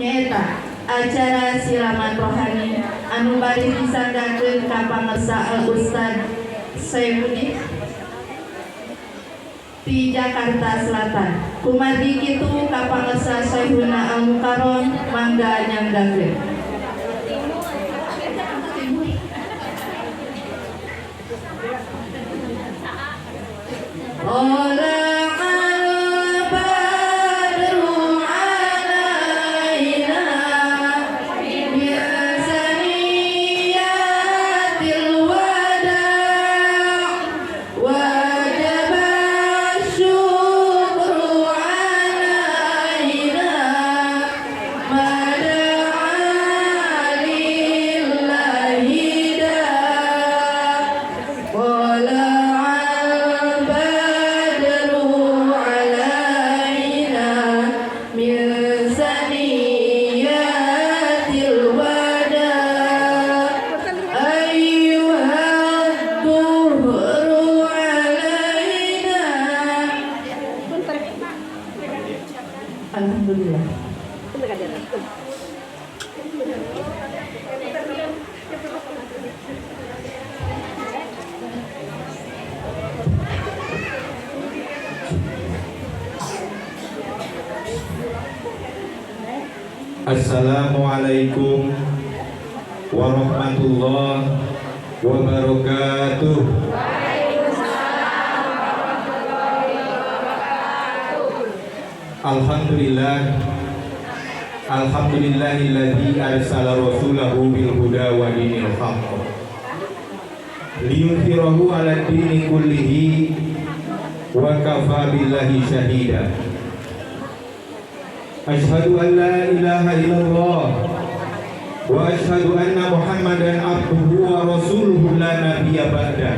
nyaeta acara siraman rohani anu bari disanggakeun ka pangersa Al Ustad Saifuddin di Jakarta Selatan. Kumardi kitu ka pangersa Syaihuna Al Mukarram mangga nyanggakeun. Alhamdulillah. Assalamualaikum warahmatullahi wabarakatuh. Alhamdulillahilladzi arsala rasulahu bil huda wa dinil haqq liyudhhirahu 'ala dini kullihi wa kafa billahi shahida. Asyhadu an la ilaha illallah wa asyhadu anna Muhammadan abduhu wa rasuluhu la nabiyya ba'da.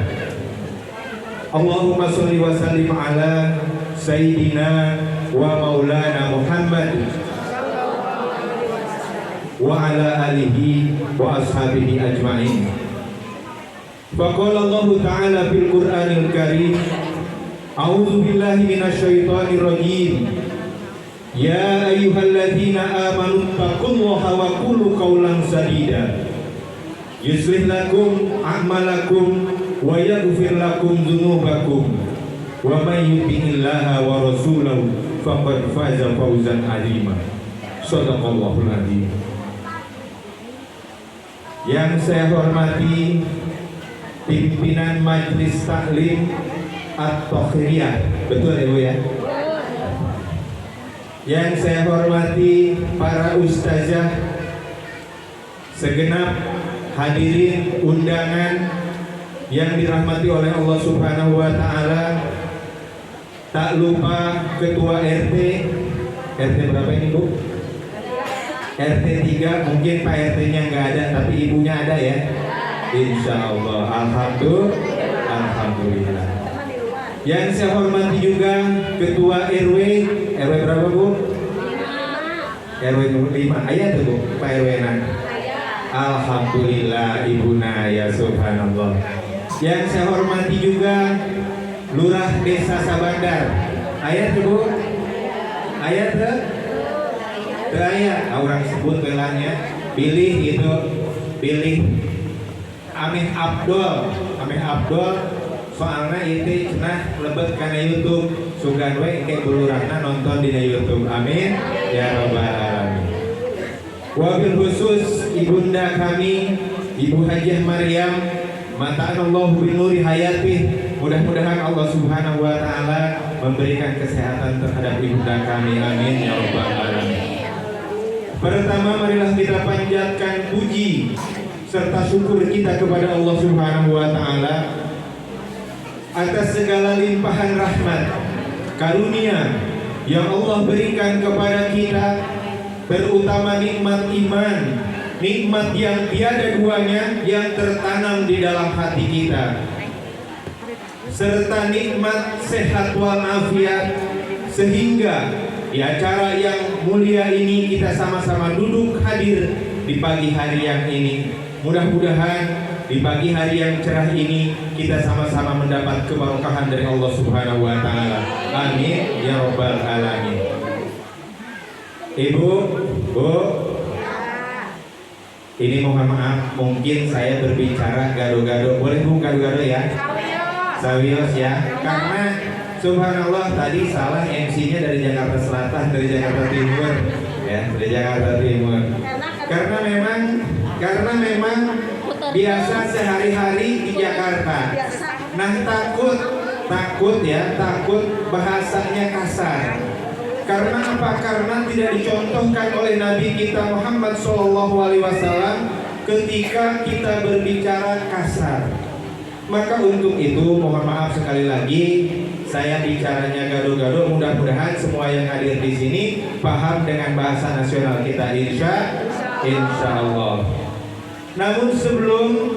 Allahumma sholli wa sallim ala sayyidina wa maulana Muhammad wa ala alihi wa ashabihi ajma'in. Faqala Allah ta'ala fil Qur'anil Karim, a'udzu billahi minasyaitonir rajim. Ya ayyuhalladzina amanu taqullaha wa qulu qawlan sadida yuslih lakum a'malakum wa yaghfir lakum dzunubakum wa may yuti'illaha wa rasulahu faqad faza fawzan 'azima. Shadaqallahul 'azim. Yang saya hormati pimpinan Majelis Taklim At-Takhiriyah, betul ya Bu ya? Yang saya hormati para ustazah, segenap hadirin undangan yang dirahmati oleh Allah Subhanahu wa taala. Tak lupa ketua RT berapa ini Bu? RT 3, mungkin Pak RT-nya nggak ada, tapi ibunya ada ya? Insya Allah, alhamdulillah. Yang saya hormati juga ketua RW berapa Bu? RW 5, ayah tuh Bu, Pak RW -nya. Alhamdulillah Ibu Naya, subhanallah. Yang saya hormati juga Lurah Desa Sabandar, ayah tuh Bu? Ayah tuh? Ayah, orang sebut belanya, pilih Ameh Abdul, soalnya itu cenah lebet karena YouTube, sugan we kayak bulurahna nonton di YouTube, amin ya rabbal alamin. Wabil khusus ibunda kami Ibu Hajah Maryam, mata'anallahu binuri hayatih, mudah-mudahan Allah Subhanahu wa taala memberikan kesehatan terhadap ibunda kami, amin ya rabbal alamin. Pertama, marilah kita panjatkan puji serta syukur kita kepada Allah Subhanahu wa taala atas segala limpahan rahmat karunia yang Allah berikan kepada kita, terutama nikmat iman, nikmat yang tiada duanya yang tertanam di dalam hati kita, serta nikmat sehat walafiat, sehingga di acara yang mulia ini kita sama-sama duduk hadir di pagi hari yang ini. Mudah-mudahan di pagi hari yang cerah ini kita sama-sama mendapat keberkahan dari Allah Subhanahu wa taala. Amin ya rabbal alamin. Ibu, Bu, Ini mohon maaf, mungkin saya berbicara gado-gado. Boleh Bu gado-gado ya? Sawios ya. Karena subhanallah tadi salah MC-nya dari Jakarta Selatan, dari Jakarta Timur ya, dari Jakarta Timur. Karena memang biasa sehari-hari di Jakarta. Nah, takut bahasanya kasar. Karena apa? Karena tidak dicontohkan oleh Nabi kita Muhammad SAW ketika kita berbicara kasar. Maka untuk itu mohon maaf sekali lagi, saya bicaranya gado-gado. Mudah-mudahan semua yang hadir di sini paham dengan bahasa nasional kita, insya Allah. Namun sebelum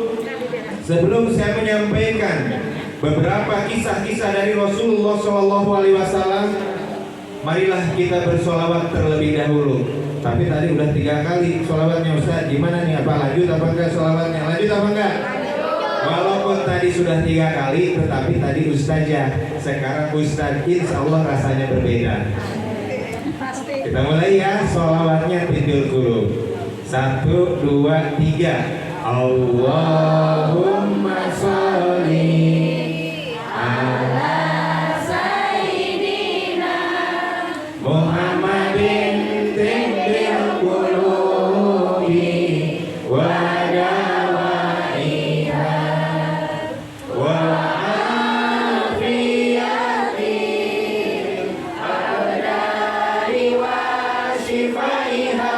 saya menyampaikan beberapa kisah-kisah dari Rasulullah SAW, marilah kita bersolawat terlebih dahulu. Tapi tadi udah 3 kali solawatnya Ustaz. Gimana nih? Apa lanjut apa enggak solawatnya? Lanjut apa enggak? Walaupun tadi sudah 3 kali, tetapi tadi Ustazah, sekarang Ustaz, insya Allah rasanya berbeda. Kita mulai ya, solawatnya tidur dulu. 1, 2, 3. Allahumma sholli ala Sayyidina Muhammadin tibbil qulubi wa dawaiha wa afiyatil abdari wa shifaiha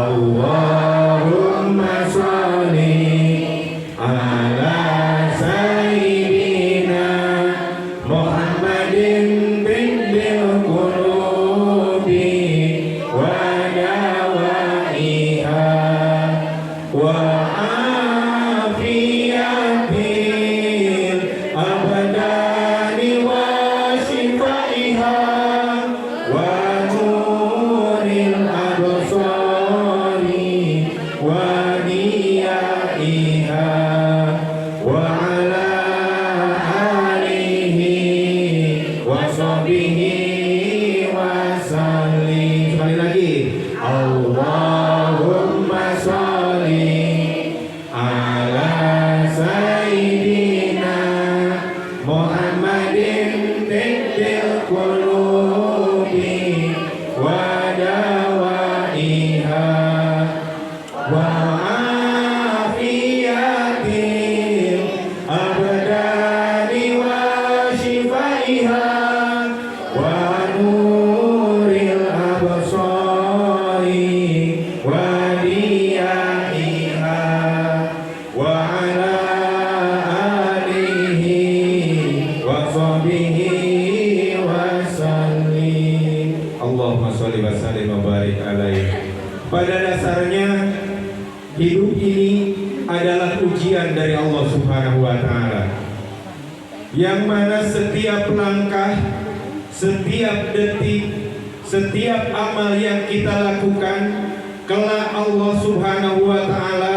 Allahumma sholli ala Sayyidina Muhammadin tibbil qulubi wa dawaiha wa afiyatil abdani wa shifaiha wa nuril absari wa diyaiha wa ala alihi wa sahbihi wa sallim. Sekali lagi, Allahumma sholli ala Sayyidina Muhammadin tibbil qulubi wa dawaiha wa afiyatil abdani wa shifaiha wa nuril absari wa diyaiha wa ala alihi wa sahbihi wa sallim. Allahumma sholli wa sallim wa barik alaihi. Pada dasarnya hidup ini adalah ujian dari Allah Subhanahu wa taala. Yang mana setiap langkah, setiap detik, setiap amal yang kita lakukan, kelak Allah Subhanahu wa taala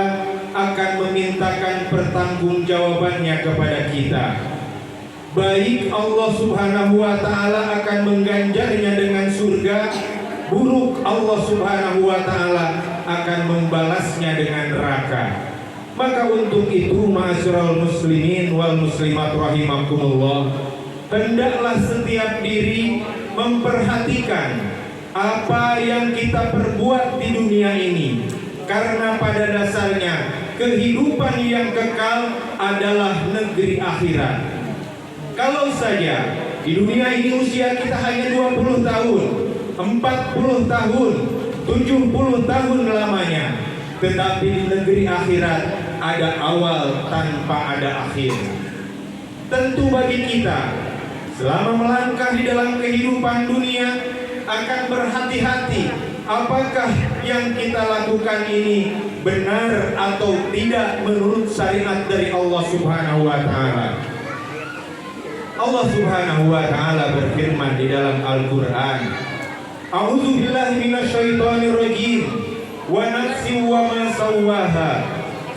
akan memintakan pertanggungjawabannya kepada kita. Baik Allah Subhanahu wa taala akan mengganjarnya dengan surga, buruk Allah Subhanahu wa taala akan membalasnya dengan neraka. Maka untuk itu ma'asyiral muslimin wal muslimat rahimakumullah, hendaklah setiap diri memperhatikan apa yang kita perbuat di dunia ini, karena pada dasarnya kehidupan yang kekal adalah negeri akhirat. Kalau saja di dunia ini usia kita hanya 20 tahun, 40 tahun, 70 tahun lamanya, tetapi di negeri akhirat ada awal tanpa ada akhir. Tentu bagi kita selama melangkah di dalam kehidupan dunia akan berhati-hati apakah yang kita lakukan ini benar atau tidak menurut syariat dari Allah Subhanahu wa taala. Allah Subhanahu wa taala berfirman di dalam Al-Qur'an, A'udzubillahi minasyaitonirrajim. Wa nafsin wa ma sawwaha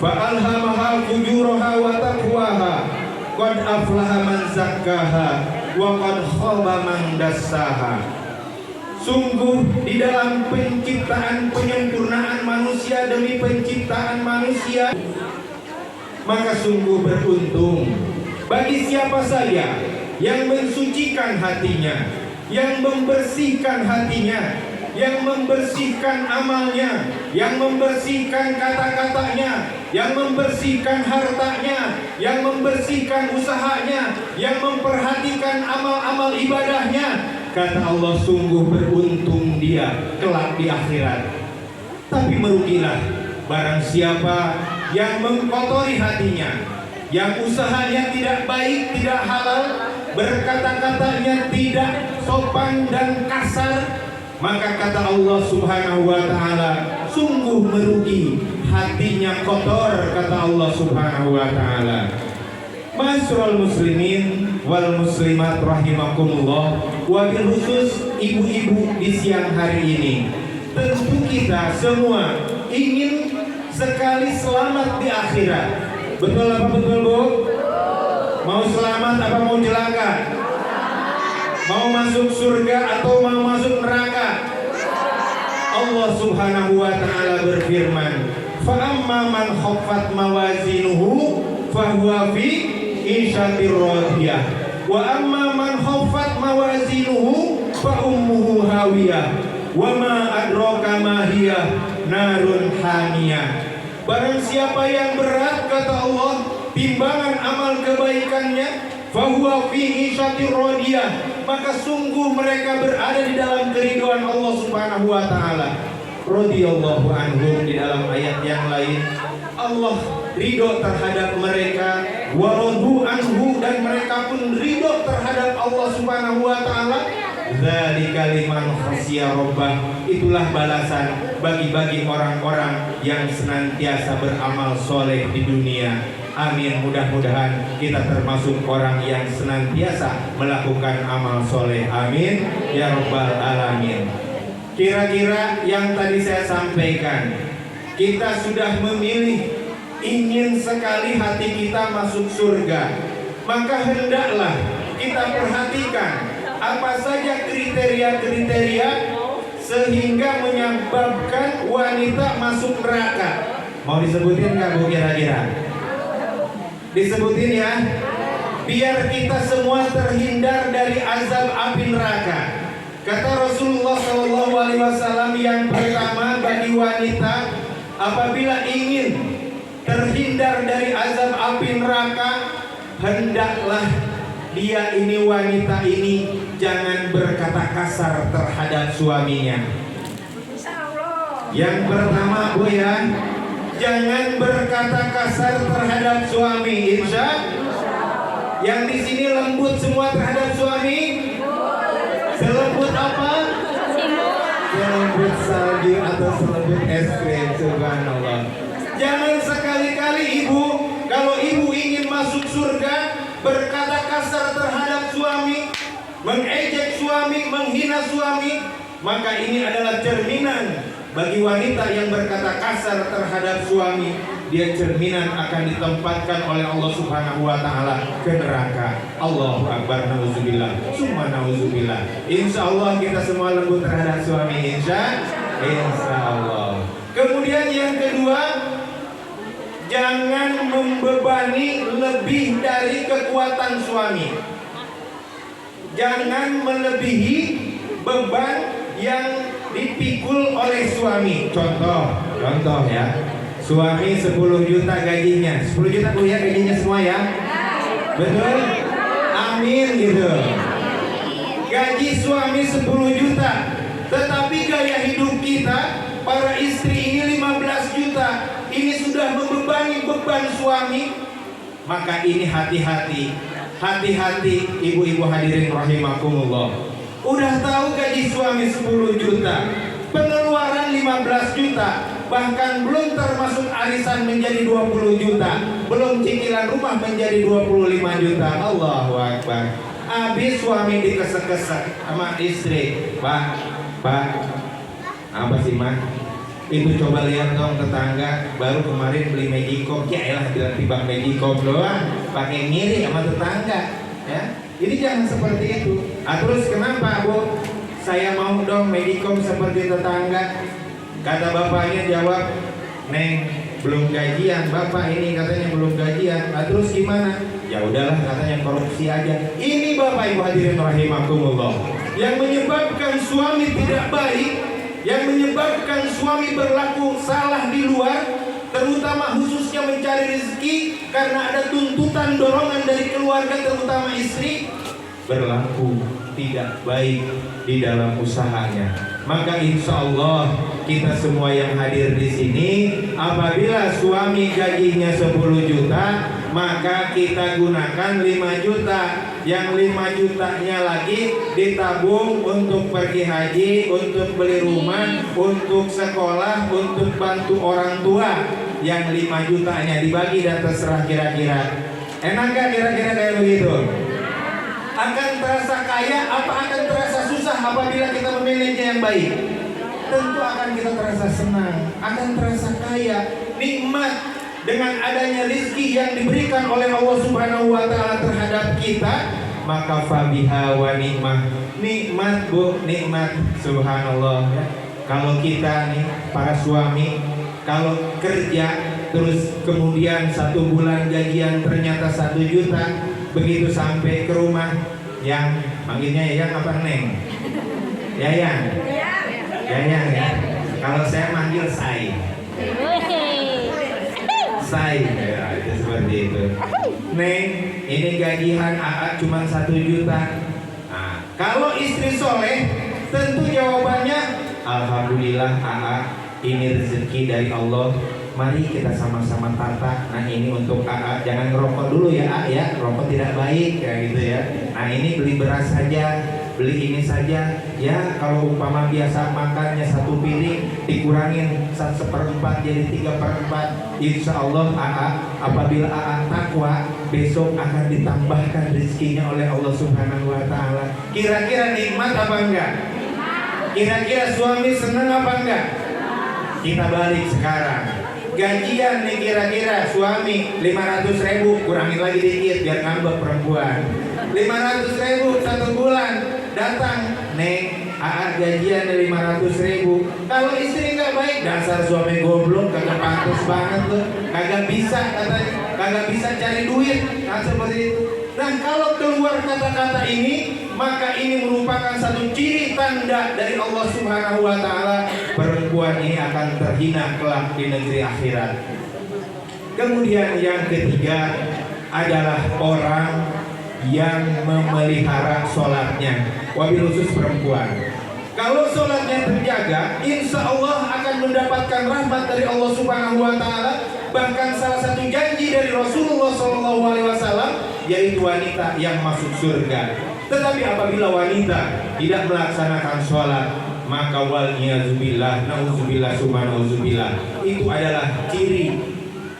fa alhamaha fujuraha wa taqwaha. Qad aflaha man zakkaha wa qad khaba man dassaha. Sungguh di dalam penciptaan penyempurnaan manusia demi penciptaan manusia, maka sungguh beruntung bagi siapa saja yang mensucikan hatinya, yang membersihkan hatinya, yang membersihkan amalnya, yang membersihkan kata-katanya, yang membersihkan hartanya, yang membersihkan usahanya, yang memperhatikan amal-amal ibadahnya. Kata Allah, sungguh beruntung dia kelak di akhirat. Tapi merugilah barang siapa yang mengkotori hatinya, yang usahanya tidak baik, tidak halal, berkata-katanya tidak sopan dan kasar, maka kata Allah Subhanahu wa ta'ala, sungguh merugi, hatinya kotor, kata Allah Subhanahu wa ta'ala. Ma'asyiral muslimin wal muslimat rahimakumullah, wabil khusus ibu-ibu di siang hari ini. Tentu kita semua ingin sekali selamat di akhirat. Betul apa betul, Bu? Mau selamat apa mau celaka? Mau masuk surga atau mau masuk neraka? Allah Subhanahu wa ta'ala berfirman, fa amma man khaffat mawazinuhu fahuwa fi isyatir radiyah wa amma man khaffat mawazinuhu fa ummuhu hawiyah wa ma adraka ma hiya narun hamiyah. Barang siapa yang berat, kata Allah, timbangan amal kebaikannya, fahuwa fi isyatir radiyah, maka sungguh mereka berada di dalam keridhaan Allah Subhanahu wa ta'ala. Radhiyallahu anhum, di dalam ayat yang lain Allah ridho terhadap mereka, wa radu anhu, dan mereka pun ridho terhadap Allah Subhanahu wa ta'ala. Dzalika liman khasya rabbah, itulah balasan bagi orang-orang yang senantiasa beramal soleh di dunia. Amin, mudah-mudahan kita termasuk orang yang senantiasa melakukan amal soleh. Amin ya rabbal alamin. Kira-kira yang tadi saya sampaikan, kita sudah memilih ingin sekali hati kita masuk surga, maka hendaklah kita perhatikan apa saja kriteria-kriteria sehingga menyebabkan wanita masuk neraka. Mau disebutin nggak, Bu, kira-kira? Disebutin ya, biar kita semua terhindar dari azab api neraka. Kata Rasulullah SAW, yang pertama bagi wanita apabila ingin terhindar dari azab api neraka, hendaklah dia ini, wanita ini, jangan berkata kasar terhadap suaminya. Yang pertama, Bu, ya, jangan berkata kasar terhadap suami. Insya. Yang di sini lembut semua terhadap suami. Selembut apa? Selembut salju atau selembut es krim. Subhanallah. Jangan sekali-kali ibu, kalau ibu ingin masuk surga, berkata kasar terhadap suami, mengejek suami, menghina suami. Maka ini adalah cerminan bagi wanita yang berkata kasar terhadap suami. Dia cerminan akan ditempatkan oleh Allah Subhanahu wa ta'ala ke neraka. Allahu akbar, nauzubillah, summa nauzubillah. Insya Allah kita semua lembut terhadap suami, insya Allah. Kemudian yang kedua, jangan membebani lebih dari kekuatan suami. Jangan melebihi beban yang dipikul oleh suami. Contoh ya, suami 10 juta gajinya, 10 juta, Bu, ya, gajinya semua ya, betul? Amin gitu. Gaji suami 10 juta, tetapi gaya hidup kita para istri ini 15 juta. Ini sudah membebani beban suami. Maka ini hati-hati ibu-ibu hadirin rahimakumullah. Udah tahu gaji suami 10 juta, pengeluaran 15 juta, bahkan belum termasuk arisan menjadi 20 juta, belum cicilan rumah menjadi 25 juta. Allahu akbar. Habis suami dikesek-kesek sama istri, Pak, Pak, apa sih Mak? Itu coba lihat dong tetangga baru kemarin beli Magicom, ya elah bilang timbang Magicom doang, pakai ngiri sama tetangga, ya. Ini jangan seperti itu. Terus kenapa Bu? Saya mau dong Magicom seperti tetangga. Kata bapaknya jawab, Neng belum gajian, bapak ini katanya belum gajian. Terus gimana? Ya udahlah katanya korupsi aja. Ini Bapak Ibu hadirin rahimakumullah, yang menyebabkan suami tidak baik, yang menyebabkan suami berlaku salah di luar, terutama khususnya mencari rezeki karena ada tuntutan dorongan dari keluarga terutama istri, berlaku tidak baik di dalam usahanya. Maka insya Allah kita semua yang hadir di sini, apabila suami gajinya 10 juta, maka kita gunakan 5 juta. Yang 5 jutanya lagi ditabung untuk pergi haji, untuk beli rumah, untuk sekolah, untuk bantu orang tua. Yang 5 jutanya dibagi dan terserah kira-kira. Enak gak kira-kira kayak begitu? Akan terasa kaya apa akan terasa susah apabila kita memanage yang baik? Tentu akan kita terasa senang, akan terasa kaya, nikmat dengan adanya rizki yang diberikan oleh Allah Subhanahu wa Ta'ala terhadap kita. Maka fabiha wa nikmah, nikmat Bu, nikmat, subhanallah. Kalau kita nih para suami, kalau kerja terus kemudian 1 bulan gajian ternyata 1 juta, begitu sampai ke rumah, yang manggilnya Yayang apa Neng? Yayang. Yayang ya. Kalau saya manggil Say. Say ya, itu seperti itu. Neng, ini gajian AA cuma 1 juta. Nah, kalau istri soleh, tentu jawabannya alhamdulillah AA, ini rezeki dari Allah. Mari kita sama-sama tata. Nah ini untuk AA, jangan ngerokok dulu ya A ya, rokok tidak baik kayak gitu ya. Nah ini beli beras saja, beli ini saja. Ya kalau umpama biasa makannya 1 piring, dikurangin 1/4 jadi 3/4. Insya Allah AA, apabila AA takwa, besok akan ditambahkan rezekinya oleh Allah Subhanahu wa Ta'ala. Kira-kira nikmat apa enggak? Kira-kira suami senang apa enggak? Kita balik sekarang. Gajian nih kira-kira suami 500.000, kurangin lagi dikit biar ngambek perempuan. 500.000 1 bulan, datang Neng, AA gajian 500.000. Kalau istri nggak baik, dasar suami goblok, kagak pantas banget tuh, kagak bisa katanya, kagak bisa cari duit, nah seperti itu. Dan kalau keluar kata-kata ini, maka ini merupakan satu ciri tanda dari Allah Subhanahu wa Ta'ala, perempuan ini akan terhina kelak di negeri akhirat. Kemudian yang ketiga adalah orang yang memelihara sholatnya, wabil khusus perempuan. Kalau sholatnya terjaga, insya Allah akan mendapatkan rahmat dari Allah Subhanahu wa Ta'ala. Bahkan salah satu janji dari Rasulullah SAW, yaitu wanita yang masuk surga. Tetapi apabila wanita tidak melaksanakan sholat, maka wal'iyazubillah, na'udzubillah, subhana'udzubillah, itu adalah ciri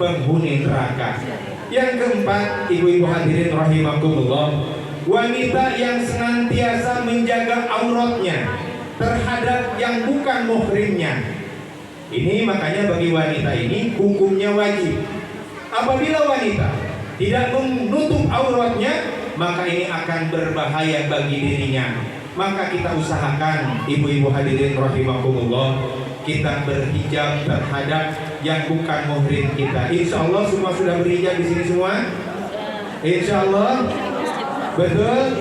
penghuni neraka. Yang keempat, ibu-ibu hadirin rahimakumullah, wanita yang senantiasa menjaga auratnya terhadap yang bukan muhrimnya. Ini makanya bagi wanita ini hukumnya wajib. Apabila wanita tidak menutup auratnya, maka ini akan berbahaya bagi dirinya. Maka kita usahakan, ibu-ibu hadirin rahimakumullah, kita berhijab terhadap yang bukan muhrim kita. Insya Allah semua sudah berhijab di sini semua. Insya Allah, betul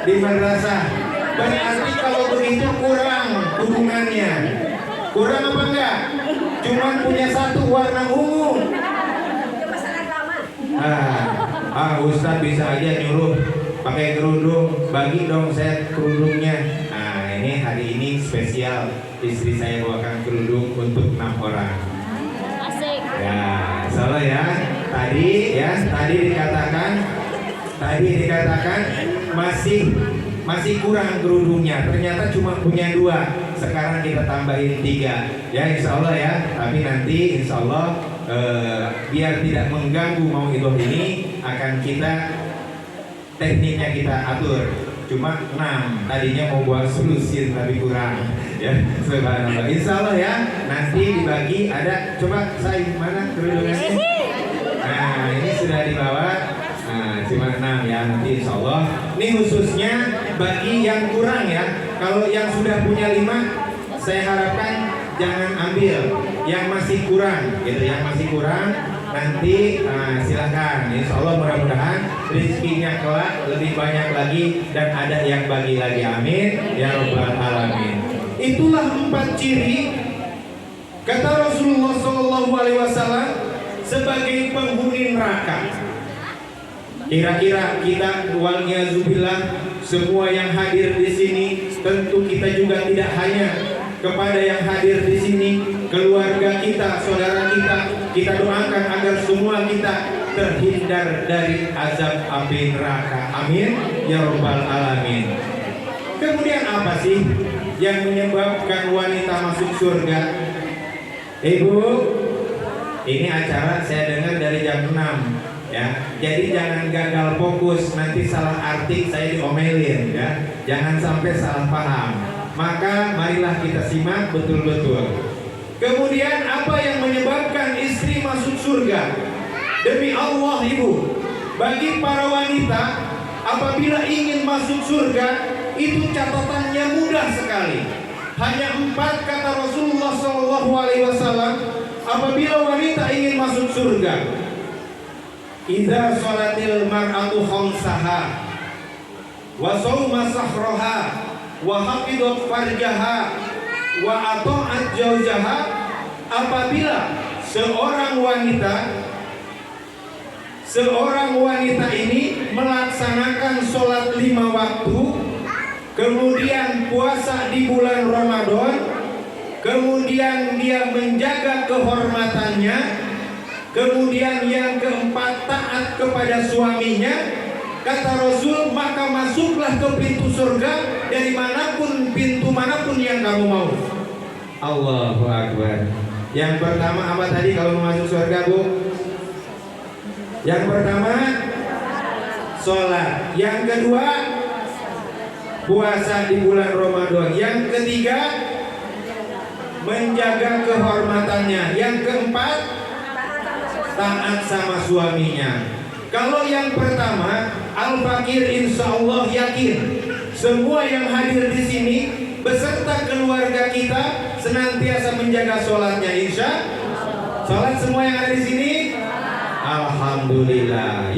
di madrasah. Berarti kalau begitu kurang hubungannya. Kurang apa enggak? Cuman punya 1 warna ungu. Ustaz bisa aja nyuruh pakai kerudung, bagi dong saya kerudungnya. Nah ini hari ini spesial, istri saya bawakan kerudung untuk 6 orang. Asik. Ya, salah ya. Tadi dikatakan masih kurang kerudungnya. Ternyata cuma punya 2. Sekarang kita tambahin 3. Ya insya Allah ya. Tapi nanti insya Allah biar tidak mengganggu mauidhah ini, akan kita tekniknya kita atur. cuma 6. Tadinya mau buat solusin tapi kurang. Ya, subhanallah. Insya Allah ya, nanti dibagi ada. Coba saya mana kerudungannya? Nah, ini sudah dibawa. Nah, cuma 6 ya, nanti insya Allah. Ini khususnya bagi yang kurang ya. Kalau yang sudah punya 5, saya harapkan jangan ambil. Yang masih kurang, gitu. Yang masih kurang nanti silakan. Insya Allah mudah-mudahan rezekinya kelak lebih banyak lagi dan ada yang bagi lagi. Amin ya robbal alamin. Itulah 4 ciri kata Rasulullah SAW sebagai penghuni neraka. Kira-kira kita waliyadzubillah semua yang hadir di sini, tentu kita juga tidak hanya kepada yang hadir di sini, keluarga kita, saudara kita doakan agar semua kita terhindar dari azab api neraka. Amin ya robbal alamin. Kemudian apa sih yang menyebabkan wanita masuk surga? Ibu, ini acara saya dengar dari jam 6 ya. Jadi jangan gagal fokus, nanti salah arti saya diomelin ya. Jangan sampai salah paham. Maka marilah kita simak betul-betul. Kemudian apa yang menyebabkan istri masuk surga? Demi Allah ibu, bagi para wanita apabila ingin masuk surga itu catatannya mudah sekali. Hanya 4 kata Rasulullah SAW apabila wanita ingin masuk surga. Idza sholatil mar'atu khamsaha wa shauma sahraha wa hafidat farjaha wa ata'at zawjaha. Apabila seorang wanita ini melaksanakan sholat 5 waktu, kemudian puasa di bulan Ramadan, kemudian dia menjaga kehormatannya, kemudian yang keempat taat kepada suaminya, kata Rasul, maka masuklah ke pintu surga dari manapun, pintu manapun yang kamu mau. Allahu Akbar. Yang pertama apa tadi kalau mau masuk surga, Bu? Yang pertama sholat, yang kedua puasa di bulan Ramadan, yang ketiga menjaga kehormatannya, yang keempat taat sama suaminya. Kalau yang pertama, Al-Fakir insya Allah yakin semua yang hadir di sini beserta keluarga kita senantiasa menjaga sholatnya. Insya sholat semua yang ada di sini, alhamdulillah.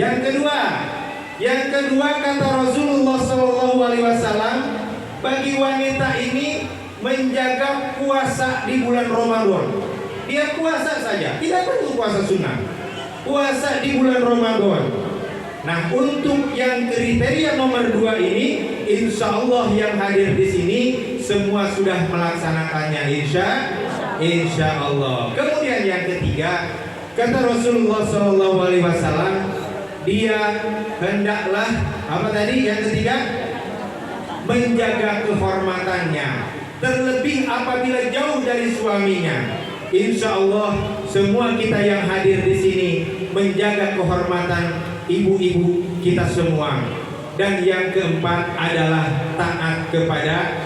Yang kedua kata Rasulullah SAW, bagi wanita ini menjaga puasa di bulan Ramadan. Dia puasa saja, tidak perlu puasa sunnah. Puasa di bulan Ramadan. Nah, untuk yang kriteria nomor 2 ini, insya Allah yang hadir di sini semua sudah melaksanakannya. Insya Allah. Kemudian yang ketiga, kata Rasulullah SAW, dia hendaklah apa tadi? Yang ketiga, menjaga kehormatannya, terlebih apabila jauh dari suaminya. Insya Allah semua kita yang hadir di sini menjaga kehormatan ibu-ibu kita semua. Dan yang keempat adalah taat kepada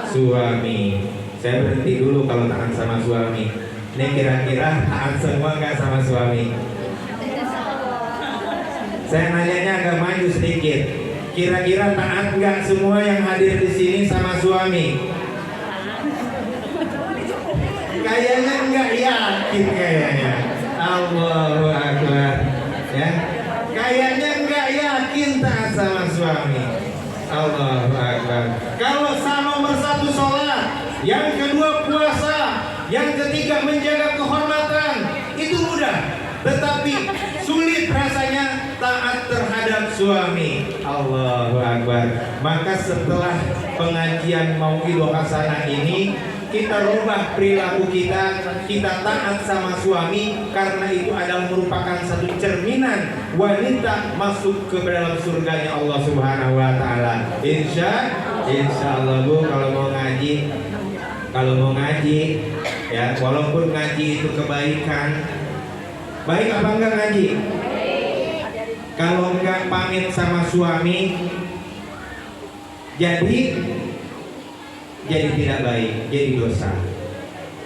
suami. Saya berhenti dulu kalau taat sama suami. Ini kira-kira taat semua nggak sama suami? Saya nanyanya agak maju sedikit. Kira-kira taat nggak semua yang hadir di sini sama suami? Kayaknya nggak yakin kayaknya. Allahu Akbar. Ya, kayaknya nggak yakin taat sama suami. Allahu Akbar. Kalau nomor 1 sholat, yang kedua puasa, yang ketiga menjaga kehormatan, itu mudah. Tetapi sulit rasanya taat terhadap suami. Allahu Akbar. Maka setelah pengajian Mau'idhah Hasanah ini, kita rubah perilaku kita taat sama suami, karena itu adalah merupakan satu cerminan wanita masuk ke dalam surganya Allah Subhanahu wa taala. Insya Allah Bu, kalau mau ngaji ya, walaupun ngaji itu kebaikan, baik apa enggak ngaji? Kalau enggak pamit sama suami, jadi tidak baik, jadi dosa.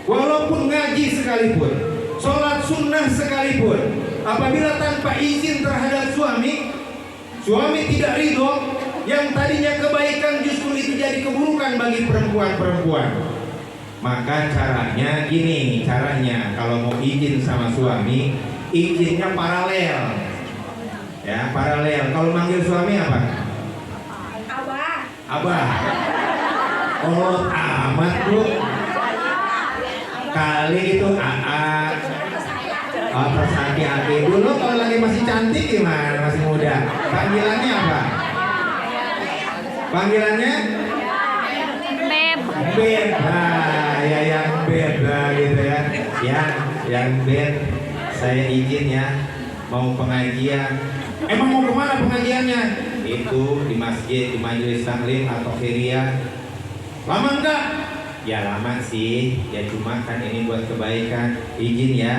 Walaupun ngaji sekalipun, sholat sunnah sekalipun, apabila tanpa izin terhadap suami tidak ridho, yang tadinya kebaikan justru itu jadi keburukan bagi perempuan-perempuan. Maka caranya gini, kalau mau izin sama suami, izinnya paralel. Ya, paralel. Kalau manggil suami apa? Abah. Oh, amat Bu. Kali itu AA. Oh, persaki aki. Dulu kalau lagi masih cantik gimana? Masih muda. Panggilannya apa? Panggilannya? Beb. Nah, ya yang beb lah gitu ya. Yang beb. Saya izin ya. Mau pengajian. Emang mau kemana pengajiannya? Itu di masjid, di majelis taklim atau khairiyah. Lama enggak? Ya lama sih. Ya cuma kan ini buat kebaikan. Izin ya.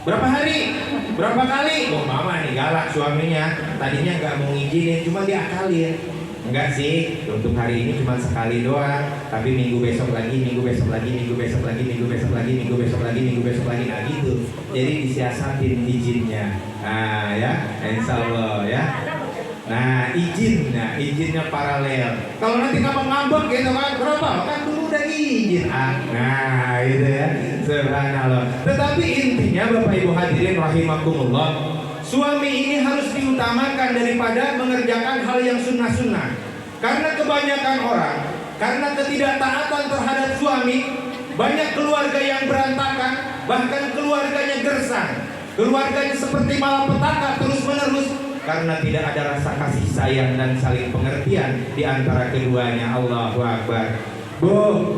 Berapa hari? Berapa kali? Oh mama nih galak suaminya. Tadinya nggak mau ngizinin, cuma diakalin. Enggak sih, untuk hari ini cuma sekali doang. Tapi minggu besok lagi, minggu besok lagi, minggu besok lagi, minggu besok lagi, minggu besok lagi, minggu besok lagi. Nah gitu. Jadi disiasatin izinnya. Nah ya, insya Allah ya. Nah izinnya paralel. Kalau nanti kamu ngambek gitu kan, kenapa? Kan dulu udah izin. Nah gitu ya. Subhanallah. Tetapi intinya Bapak Ibu hadirin rahimakumullah, suami ini harus diutamakan daripada mengerjakan hal yang sunnah-sunnah. Karena kebanyakan orang, karena ketidaktaatan terhadap suami, banyak keluarga yang berantakan, bahkan keluarganya gersang, keluarganya seperti malapetaka terus-menerus, karena tidak ada rasa kasih sayang dan saling pengertian di antara keduanya. Allahu Akbar. Bu,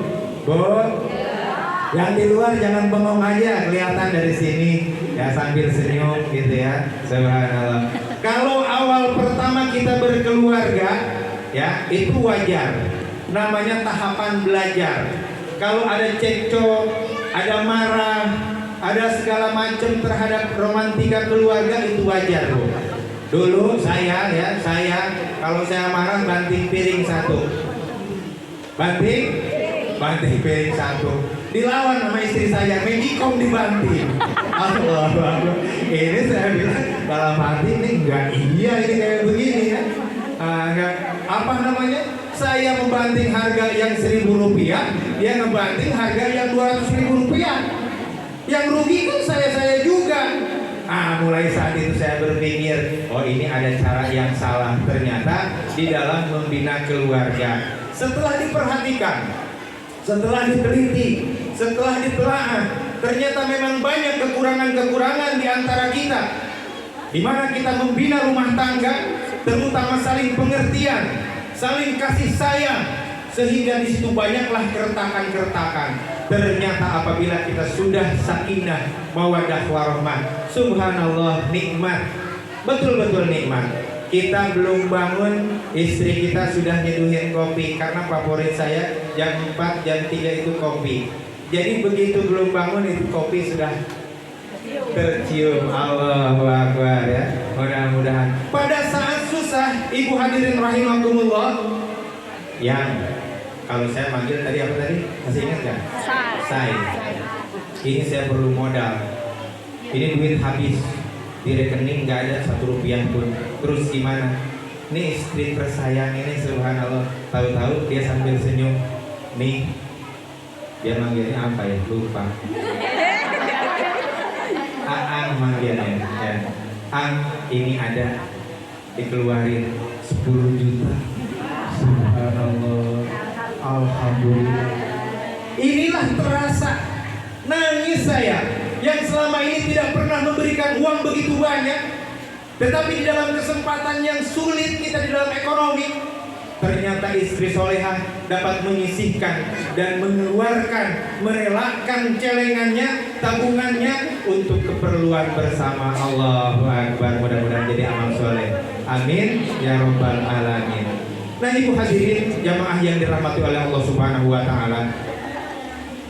yang di luar jangan bengong aja, kelihatan dari sini ya, sambil senyum gitu ya. Subhanallah. Kalau awal pertama kita berkeluarga ya, itu wajar, namanya tahapan belajar. Kalau ada cekcok, ada marah, ada segala macam terhadap romantika keluarga, itu wajar Bu. Dulu saya kalau saya marah banting piring satu, banting piring satu, dilawan sama istri saya, Magicom dibanting. Allah. Ini saya bilang dalam hati ini enggak iya ini kayak begini ya. Enggak, apa namanya? Saya membanting harga yang Rp1.000, dia ngebanting harga yang Rp200.000. Yang rugi kan saya juga. Mulai saat itu saya berpikir, oh ini ada cara yang salah ternyata di dalam membina keluarga. Setelah diperhatikan, setelah diteliti, setelah ditelaah, ternyata memang banyak kekurangan-kekurangan di antara kita, di mana kita membina rumah tangga, terutama saling pengertian, saling kasih sayang, sehingga di situ banyaklah keretakan-keretakan. Ternyata apabila kita sudah sakinah, mawaddah warahmah, subhanallah, nikmat, betul-betul nikmat. Kita belum bangun, istri kita sudah nyeduhin kopi, karena favorit saya jam 4, jam 3 itu kopi. Jadi begitu belum bangun itu kopi sudah tercium. Allahu Akbar ya. Mudah-mudahan pada saat susah, ibu hadirin rahimakumullah, yang kalau saya manggil tadi apa tadi? Masih ingat nggak? Saya. Ini saya perlu modal. Ini duit habis di rekening, nggak ada Rp1 pun. Terus gimana? Ini istri tersayang ini, subhanallah. Tahu-tahu dia sambil senyum. Nih, dia manggilnya apa ya? Lupa. Aang manggilnya. Ya. Ang, ini ada, dikeluarin 10 juta. Subhanallah. Alhamdulillah. Inilah terasa nangis saya yang selama ini tidak pernah memberikan uang begitu banyak, tetapi di dalam kesempatan yang sulit kita di dalam ekonomi, ternyata istri solehah dapat menyisihkan dan mengeluarkan, merelakan celengannya, tabungannya untuk keperluan bersama. Allahu Akbar. Mudah-mudahan jadi amal soleh. Amin ya rabbal alamin. Nah ibu hadirin jamaah yang dirahmati oleh Allah Subhanahu wa Ta'ala,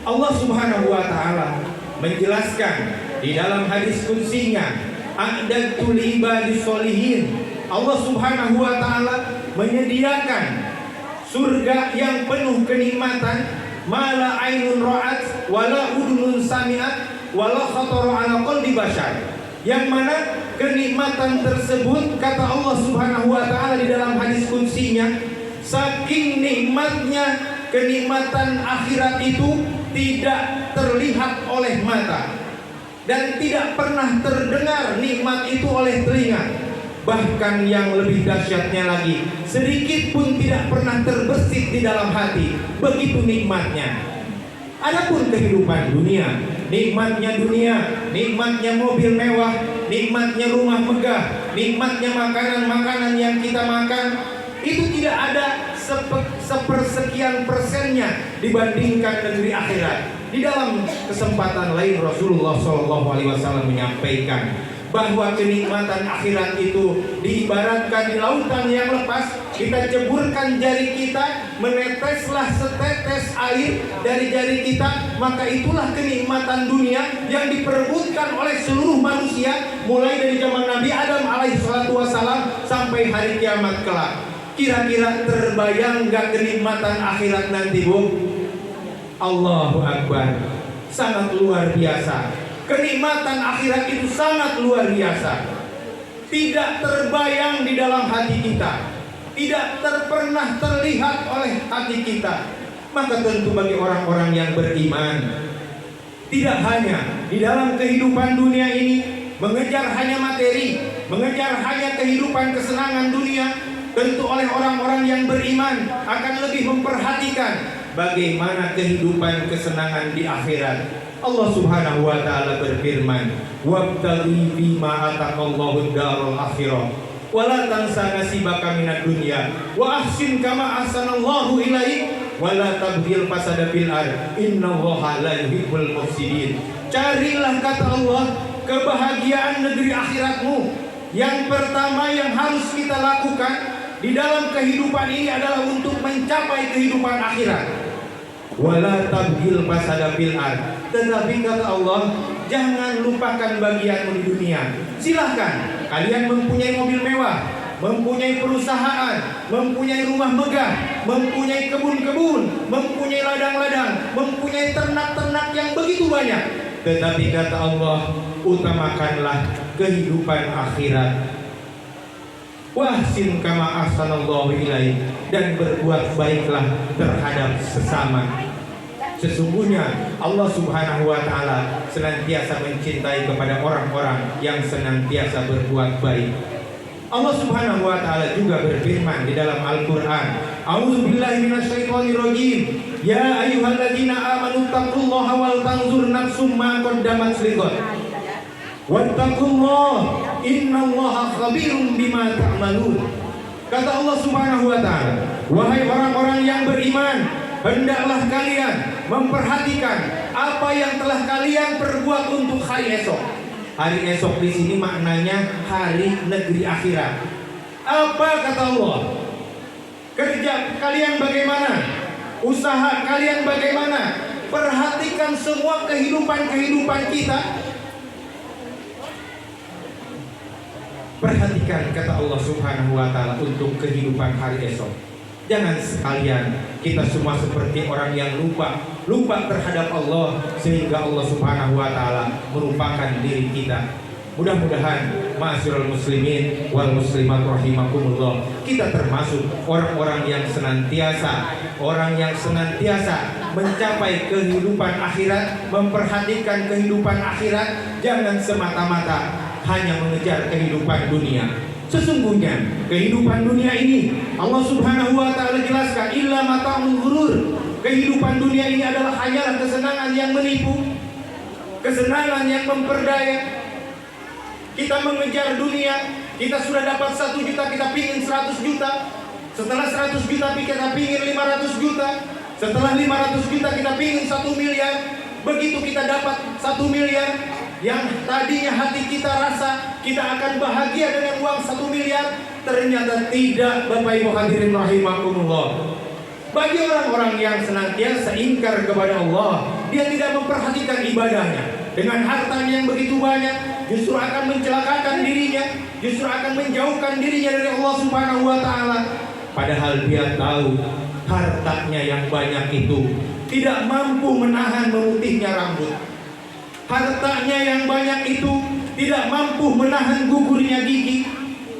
Allah Subhanahu wa Ta'ala menjelaskan di dalam hadis qudsinya, a'dadtu li ibadis sholihin. Allah Subhanahu wa Ta'ala menyediakan surga yang penuh kenikmatan, mala ainun ra'at wala udunun sami'at wala khatara ala qalbi bashar. Yang mana kenikmatan tersebut kata Allah Subhanahu wa taala di dalam hadis qudsinya, saking nikmatnya kenikmatan akhirat itu tidak terlihat oleh mata dan tidak pernah terdengar nikmat itu oleh telinga. Bahkan yang lebih dahsyatnya lagi, sedikit pun tidak pernah terbersit di dalam hati. Begitu nikmatnya. Adapun kehidupan dunia, nikmatnya dunia, nikmatnya mobil mewah, nikmatnya rumah megah, nikmatnya makanan-makanan yang kita makan, itu tidak ada sepersekian persennya dibandingkan negeri akhirat. Di dalam kesempatan lain Rasulullah SAW menyampaikan bahwa kenikmatan akhirat itu diibaratkan di lautan yang lepas. Kita ceburkan jari kita, meneteslah setetes air dari jari kita, maka itulah kenikmatan dunia yang diperebutkan oleh seluruh manusia mulai dari zaman Nabi Adam alaihissalam sampai hari kiamat kelak. Kira-kira terbayang gak kenikmatan akhirat nanti, Bu? Allahu Akbar. Sangat luar biasa. Kenikmatan akhirat itu sangat luar biasa. Tidak terbayang di dalam hati kita, tidak pernah terlihat oleh hati kita. Maka tentu bagi orang-orang yang beriman, tidak hanya di dalam kehidupan dunia ini mengejar hanya materi, mengejar hanya kehidupan kesenangan dunia. Tentu oleh orang-orang yang beriman akan lebih memperhatikan bagaimana kehidupan kesenangan di akhirat. Allah Subhanahu wa taala berfirman, "Wabtaghi fima ataqallahu ad-darul akhirah wa la tansa nasibaka minad dunya wa ahsin kama ahsanallahu ilaik wa la tabghil fasada fil ard innallaha la yuhibbul mufsidin." Carilah kata Allah kebahagiaan negeri akhiratmu. Yang pertama yang harus kita lakukan di dalam kehidupan ini adalah untuk mencapai kehidupan akhirat. Wala tabghil fasada fil ard. Tetapi kata Allah, jangan lupakan bagianmu di dunia. Silahkan kalian mempunyai mobil mewah, mempunyai perusahaan, mempunyai rumah megah, mempunyai kebun-kebun, mempunyai ladang-ladang, mempunyai ternak-ternak yang begitu banyak. Tetapi kata Allah, utamakanlah kehidupan akhirat. Wahsin kama ahsanallahu ilaik, dan berbuat baiklah terhadap sesama. Sesungguhnya Allah Subhanahu wa taala senantiasa mencintai kepada orang-orang yang senantiasa berbuat baik. Allah Subhanahu wa taala juga berfirman di dalam Al-Qur'an, "A'udzubillahi minasyaitonirrajim. Ya ayyuhalladzina amanu taqullaha wal tanzur nafsum ma qaddamat lighad. Wattaqullaha innallaha khabirum bima ta'malun." Kata Allah Subhanahu wa taala, wahai orang-orang yang beriman, hendaklah kalian memperhatikan apa yang telah kalian perbuat untuk hari esok. Hari esok di sini maknanya hari negeri akhirat. Apa kata Allah? Kerja kalian bagaimana? Usaha kalian bagaimana? Perhatikan semua kehidupan kita. Perhatikan kata Allah Subhanahu wa taala untuk kehidupan hari esok. Jangan sekalian kita semua seperti orang yang lupa terhadap Allah, sehingga Allah Subhanahu wa taala merupakan diri kita. Mudah-mudahan ma'asyiral muslimin wal muslimat rahimakumullah, kita termasuk orang-orang yang senantiasa mencapai kehidupan akhirat, memperhatikan kehidupan akhirat. Jangan semata-mata hanya mengejar kehidupan dunia. Sesungguhnya kehidupan dunia ini Allah Subhanahu wa taala jelaskan, illa mata'ul ghurur. Kehidupan dunia ini adalah hanyalah kesenangan yang menipu, kesenangan yang memperdaya. Kita mengejar dunia, kita sudah dapat 1 juta, kita pingin 100 juta. Setelah 100 juta kita pingin 500 juta. Setelah 500 juta kita pingin 1 miliar. Begitu kita dapat 1 miliar, yang tadinya hati kita rasa kita akan bahagia dengan uang 1 miliar, ternyata tidak, Bapak Ibu hadirin rahimakumullah. Bagi orang-orang yang senantiasa ingkar kepada Allah, dia tidak memperhatikan ibadahnya. Dengan hartanya yang begitu banyak, justru akan mencelakakan dirinya, justru akan menjauhkan dirinya dari Allah Subhanahu wa taala. Padahal dia tahu hartanya yang banyak itu tidak mampu menahan memutihnya rambut. Hartanya yang banyak itu tidak mampu menahan gugurnya gigi.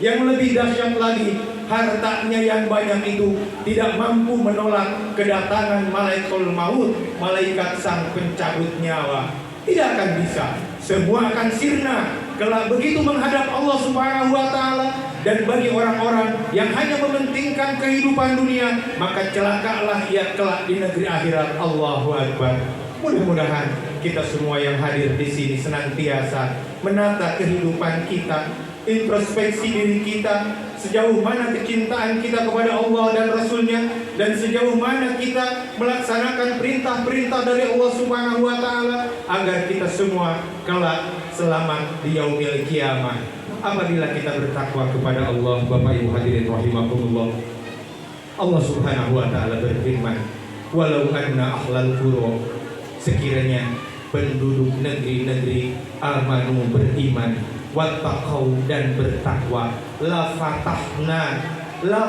Yang lebih dahsyat lagi, hartanya yang banyak itu tidak mampu menolak kedatangan malaikul maut, malaikat sang pencabut nyawa. Tidak akan bisa. Semua akan sirna kelak begitu menghadap Allah Subhanahu wa taala. Dan bagi orang-orang yang hanya mementingkan kehidupan dunia, maka celakalah ia kelak di negeri akhirat. Allahu Akbar. Mudah-mudahan kita semua yang hadir di sini senantiasa menata kehidupan kita, introspeksi diri kita, sejauh mana kecintaan kita kepada Allah dan Rasulnya, dan sejauh mana kita melaksanakan perintah-perintah dari Allah Subhanahu wa taala, agar kita semua kelak selamat di yaumil kiamah. Apabila kita bertakwa kepada Allah, Bapak Ibu hadirin rahimakumullah, Allah Subhanahu wa taala berfirman, walau anna ahlal qura, sekiranya penduduk negeri-negeri amanu beriman, wattaqau dan bertakwa, la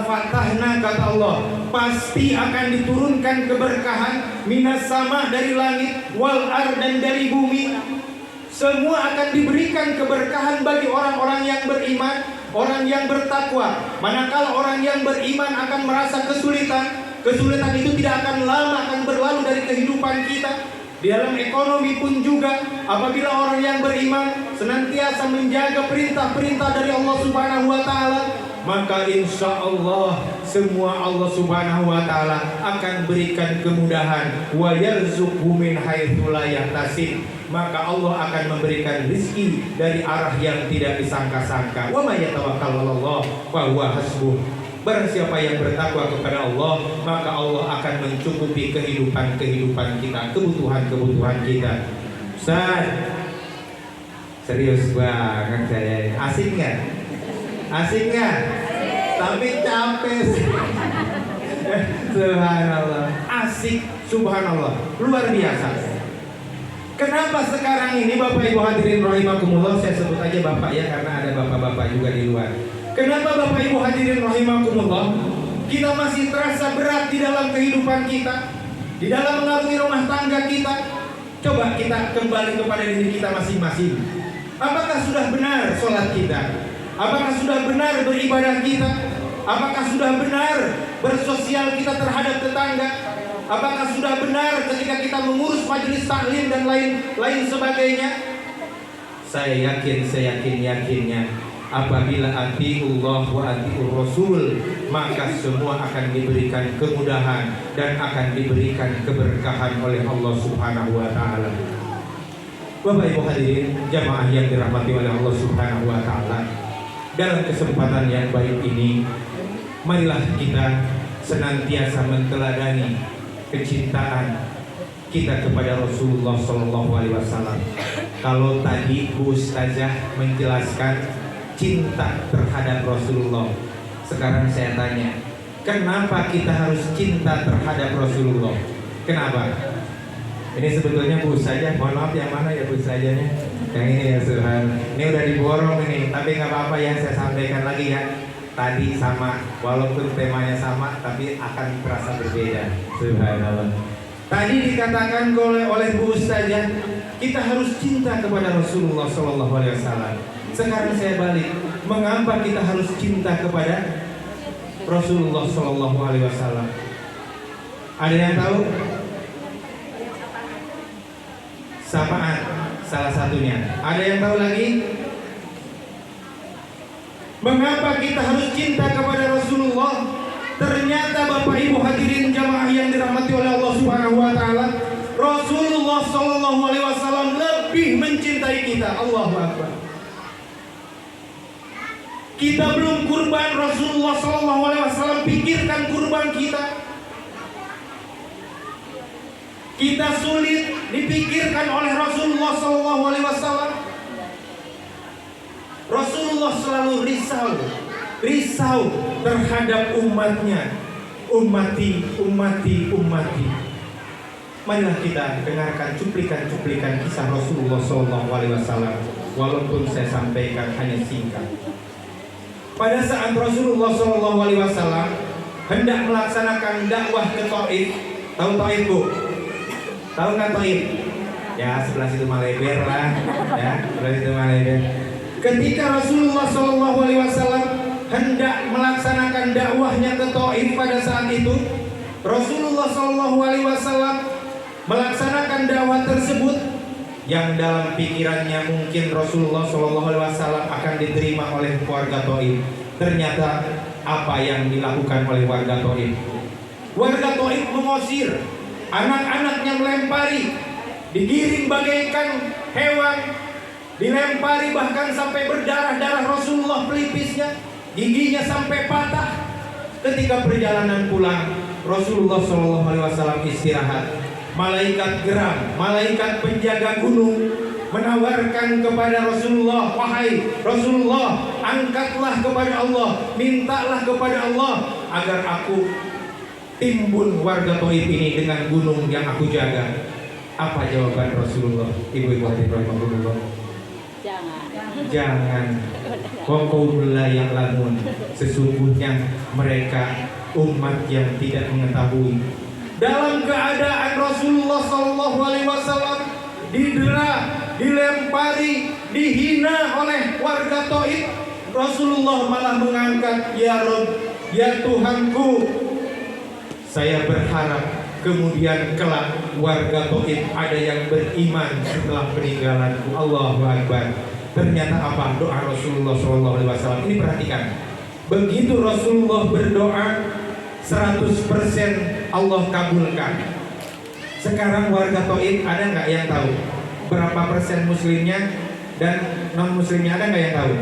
fatahna kata Allah, pasti akan diturunkan keberkahan minas sama dari langit, wal ar dan dari bumi. Semua akan diberikan keberkahan bagi orang-orang yang beriman, orang yang bertakwa. Manakala orang yang beriman akan merasa kesulitan, kesulitan itu tidak akan lama, akan berlalu dari kehidupan kita. Di dalam ekonomi pun juga, apabila orang yang beriman senantiasa menjaga perintah-perintah dari Allah Subhanahu wa taala, maka insya Allah semua Allah Subhanahu wa taala akan berikan kemudahan. Wa yarzuqhu min haitsu la yahtasib, maka Allah akan memberikan rezeki dari arah yang tidak disangka-sangka. Wa may yatawakkal 'alallah fa huwa hasbuh. Barang siapa yang bertakwa kepada Allah, maka Allah akan mencukupi kehidupan-kehidupan kita, kebutuhan-kebutuhan kita. Ustaz, serius banget saya. Asik nggak? Asik nggak? Tapi capek. Subhanallah. Asik, subhanallah. Luar biasa. Kenapa sekarang ini Bapak Ibu hadirin rahimakumullah, saya sebut aja Bapak ya, karena ada bapak-bapak juga di luar. Kenapa Bapak Ibu hadirin rahimakumullah, kita masih terasa berat di dalam kehidupan kita, di dalam mengarungi rumah tangga kita? Coba kita kembali kepada diri kita masing-masing. Apakah sudah benar sholat kita? Apakah sudah benar beribadah kita? Apakah sudah benar bersosial kita terhadap tetangga? Apakah sudah benar ketika kita mengurus majelis taklim dan lain sebagainya? Saya yakinnya, apabila atiullah wa atiur rasul, maka semua akan diberikan kemudahan dan akan diberikan keberkahan oleh Allah Subhanahu wa taala. Bapak Ibu hadirin jamaah yang dirahmati oleh Allah Subhanahu wa taala, dalam kesempatan yang baik ini, marilah kita senantiasa menteladani kecintaan kita kepada Rasulullah Sallallahu Alaihi Wasallam. Kalau tadi Bu Ustazah menjelaskan cinta terhadap Rasulullah, sekarang saya tanya, kenapa kita harus cinta terhadap Rasulullah? Kenapa? Ini sebetulnya Bu Ustazah, mohon maaf yang mana ya Bu Ustazahnya? Yang ini ya Subhan. Ini udah diborong ini, tapi nggak apa-apa ya, saya sampaikan lagi ya. Tadi sama, walaupun temanya sama, tapi akan terasa berbeda. Subhanallah. Tadi dikatakan oleh Bu Ustazah, kita harus cinta kepada Rasulullah Sallallahu Alaihi Wasallam. Sekarang saya balik, mengapa kita harus cinta kepada Rasulullah Sallallahu Alaihi Wasallam? Ada yang tahu? Samaan salah satunya. Ada yang tahu lagi? Mengapa kita harus cinta kepada Rasulullah? Ternyata Bapak Ibu hadirin jamaah yang dirahmati oleh Allah Subhanahu wa taala, Rasulullah Sallallahu Alaihi Wasallam lebih mencintai kita. Allahu Akbar. Kita belum kurban, Rasulullah Sallallahu Alaihi Wasallam pikirkan kurban kita. Kita sulit dipikirkan oleh Rasulullah Sallallahu Alaihi Wasallam. Rasulullah selalu risau terhadap umatnya. Ummati. Marilah kita dengarkan cuplikan-cuplikan kisah Rasulullah SAW. Walaupun saya sampaikan hanya singkat. Pada saat Rasulullah SAW hendak melaksanakan dakwah ke Taif. Tahu Taif, Bu? Tahu nggak Taif? Ya, sebelah situ Maleber lah. Ya, sebelah situ Maleber. Ketika Rasulullah SAW hendak melaksanakan dakwahnya ke Taif pada saat itu, Rasulullah SAW melaksanakan dakwah tersebut yang dalam pikirannya mungkin Rasulullah SAW akan diterima oleh warga Taif. Ternyata apa yang dilakukan oleh warga Taif? Warga Taif mengusir, anak-anaknya melempari, digiring bagaikan hewan, dilempari bahkan sampai berdarah-darah. Rasulullah pelipisnya, giginya sampai patah. Ketika perjalanan pulang, Rasulullah SAW istirahat. Malaikat geram, malaikat penjaga gunung menawarkan kepada Rasulullah, wahai Rasulullah, angkatlah kepada Allah, mintalah kepada Allah agar aku timbun warga Taif ini dengan gunung yang aku jaga. Apa jawaban Rasulullah? Ibu-ibu hadirin rahimakumullah. Jangan. Waqulullah yang lamun. Sesungguhnya mereka umat yang tidak mengetahui. Dalam keadaan Rasulullah SAW didera, dilempari, dihina oleh warga Taif, Rasulullah malah mengangkat, ya Rabb, ya Tuhanku, saya berharap kemudian kelak warga Taif ada yang beriman setelah peninggalanku. Allahu Akbar. Ternyata apa doa Rasulullah SAW? Ini perhatikan. Begitu Rasulullah berdoa, 100% Allah kabulkan. Sekarang warga Taif ada nggak yang tahu berapa persen muslimnya dan non muslimnya? Ada nggak yang tahu?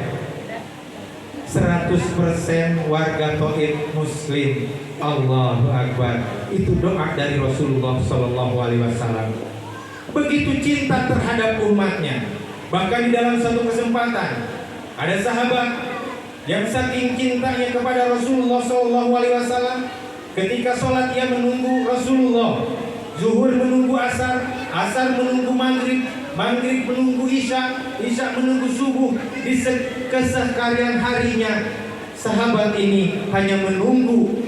100% warga Taif muslim. Allahu Akbar. Itu doa dari Rasulullah SAW. Begitu cinta terhadap umatnya. Bahkan di dalam satu kesempatan ada sahabat yang saking cintanya kepada Rasulullah SAW, ketika sholat ia menunggu Rasulullah. Zuhur menunggu asar, asar menunggu maghrib, maghrib menunggu isya, isya menunggu subuh. Di keseharian harinya sahabat ini hanya menunggu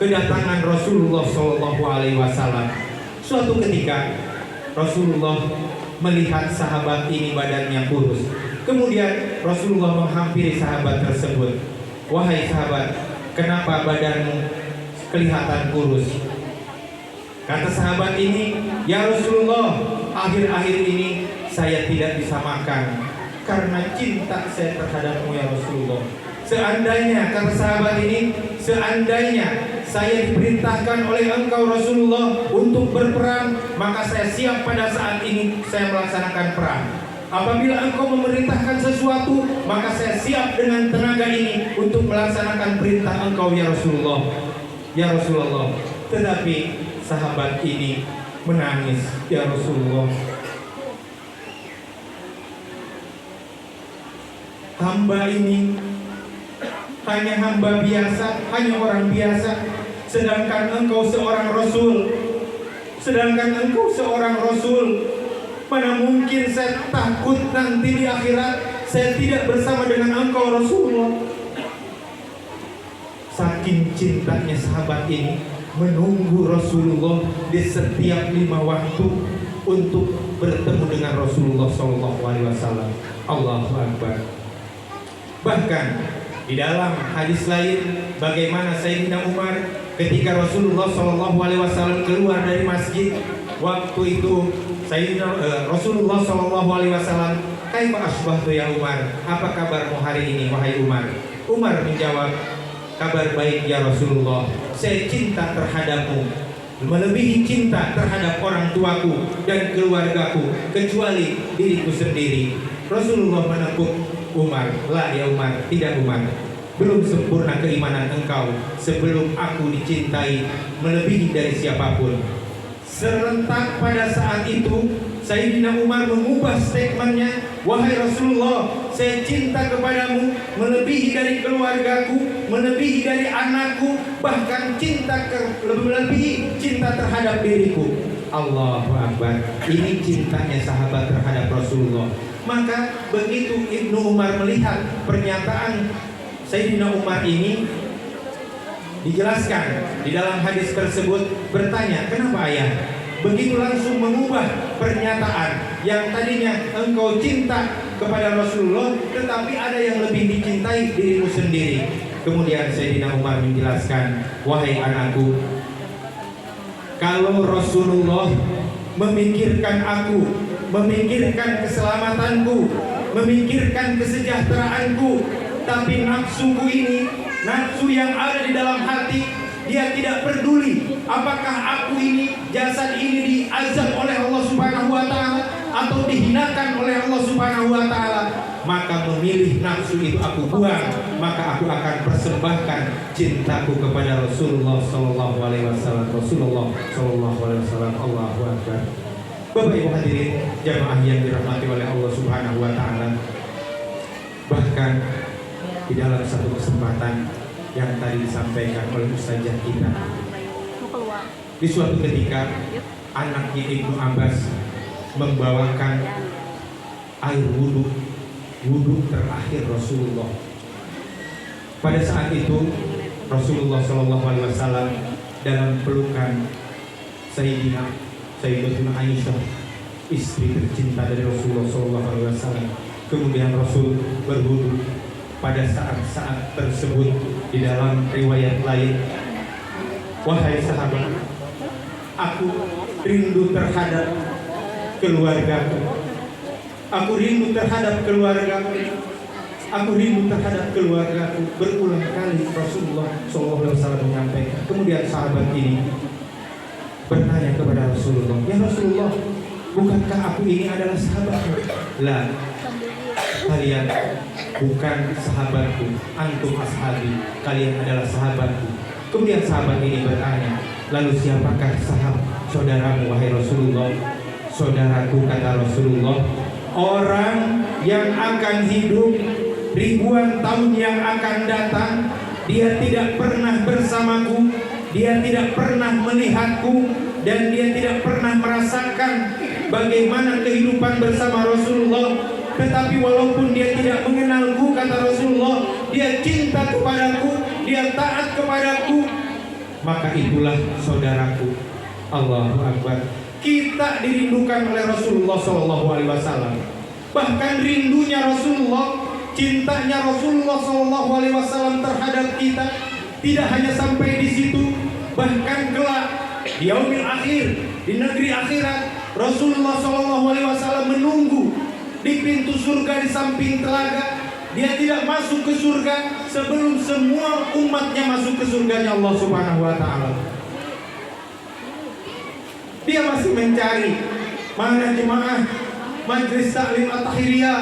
kedatangan Rasulullah SAW. Suatu ketika Rasulullah melihat sahabat ini badannya kurus. Kemudian Rasulullah menghampiri sahabat tersebut. Wahai sahabat, kenapa badanmu kelihatan kurus? Kata sahabat ini, ya Rasulullah, akhir-akhir ini saya tidak bisa makan karena cinta saya terhadapmu ya Rasulullah. Seandainya, kata sahabat ini, seandainya saya diperintahkan oleh engkau Rasulullah untuk berperang, maka saya siap pada saat ini saya melaksanakan perang. Apabila engkau memerintahkan sesuatu, maka saya siap dengan tenaga ini untuk melaksanakan perintah engkau ya Rasulullah. Ya Rasulullah. Tetapi sahabat ini menangis, ya Rasulullah, hamba ini hanya hamba biasa, hanya orang biasa, sedangkan engkau seorang Rasul. Sedangkan engkau seorang Rasul, mana mungkin saya takut nanti di akhirat saya tidak bersama dengan engkau Rasulullah. Saking cintanya sahabat ini menunggu Rasulullah di setiap 5 waktu untuk bertemu dengan Rasulullah SAW. Allahu Akbar. Bahkan di dalam hadis lain, bagaimana Sayyidina Umar ketika Rasulullah SAW keluar dari masjid, waktu itu Rasulullah SAW, kaifa asbahtu ya Umar, apa kabarmu hari ini wahai Umar? Umar menjawab, kabar baik ya Rasulullah, saya cinta terhadapmu melebihi cinta terhadap orang tuaku dan keluargaku kecuali diriku sendiri. Rasulullah menepuk Umar, la ya Umar, tidak Umar, belum sempurna keimanan engkau sebelum aku dicintai melebihi dari siapapun. Serentak pada saat itu Sayyidina Umar mengubah statementnya, wahai Rasulullah, saya cinta kepadamu melebihi dari keluargaku, melebihi dari anakku, bahkan melebihi cinta terhadap diriku. Allahu Akbar. Ini cintanya sahabat terhadap Rasulullah. Maka begitu Ibnu Umar melihat pernyataan Sayyidina Umar ini, Dijelaskan di dalam hadis tersebut, bertanya, kenapa ayah begitu langsung mengubah pernyataan yang tadinya engkau cinta kepada Rasulullah, tetapi ada yang lebih dicintai dirimu sendiri. Kemudian Sayyidina Umar menjelaskan, wahai anakku, kalau Rasulullah memikirkan aku, memikirkan keselamatanku, memikirkan kesejahteraanku, tapi nafsuku ini, nafsu yang ada di dalam hati, dia tidak peduli apakah aku ini, jasad ini diazab oleh Allah Subhanahu wa taala atau dihinakan oleh Allah Subhanahu wa taala, maka memilih nafsu itu aku buang, maka aku akan persembahkan cintaku kepada Rasulullah sallallahu alaihi wasallam. Rasulullah sallallahu alaihi wasallam. Allahu akbar. Bapak Ibu hadirin jamaah yang dirahmati oleh Allah Subhanahu wa taala. Bahkan di dalam satu kesempatan yang tadi disampaikan oleh ustazah kita, di suatu ketika anaknya Ibnu Abbas membawakan air wudhu terakhir Rasulullah. Pada saat itu Rasulullah SAW dalam pelukan Sayyidatuna Aisyah, istri tercinta dari Rasulullah SAW. Kemudian Rasul berwudhu. Pada saat-saat tersebut di dalam riwayat lain, wahai sahabat, aku rindu terhadap keluargaku. Aku rindu terhadap keluargaku. Aku rindu terhadap keluargaku. Berulang kali Rasulullah SAW menyampaikan. Kemudian sahabat ini bertanya kepada Rasulullah, ya Rasulullah, bukankah aku ini adalah sahabatmu? Lah, kalian bukan sahabatku, antum ashabi, kalian adalah sahabatku. Kemudian sahabat ini bertanya, lalu siapakah saudaramu wahai Rasulullah? Saudaraku, kata Rasulullah, orang yang akan hidup ribuan tahun yang akan datang, dia tidak pernah bersamaku, dia tidak pernah melihatku, dan dia tidak pernah merasakan bagaimana kehidupan bersama Rasulullah. Tetapi walaupun dia tidak mengenalku, kata Rasulullah, dia cinta kepadaku, dia taat kepadaku, maka itulah saudaraku. Allahu Akbar. Kita dirindukan oleh Rasulullah SAW. Bahkan rindunya Rasulullah, cintanya Rasulullah SAW terhadap kita tidak hanya sampai di situ. Bahkan kelak di yaumil akhir, di negeri akhirat, Rasulullah SAW menunggu di pintu surga di samping telaga. Dia tidak masuk ke surga sebelum semua umatnya masuk ke surganya Allah Subhanahu wa taala. Dia masih mencari mana jemaah majlis taklim at-tahiriyah,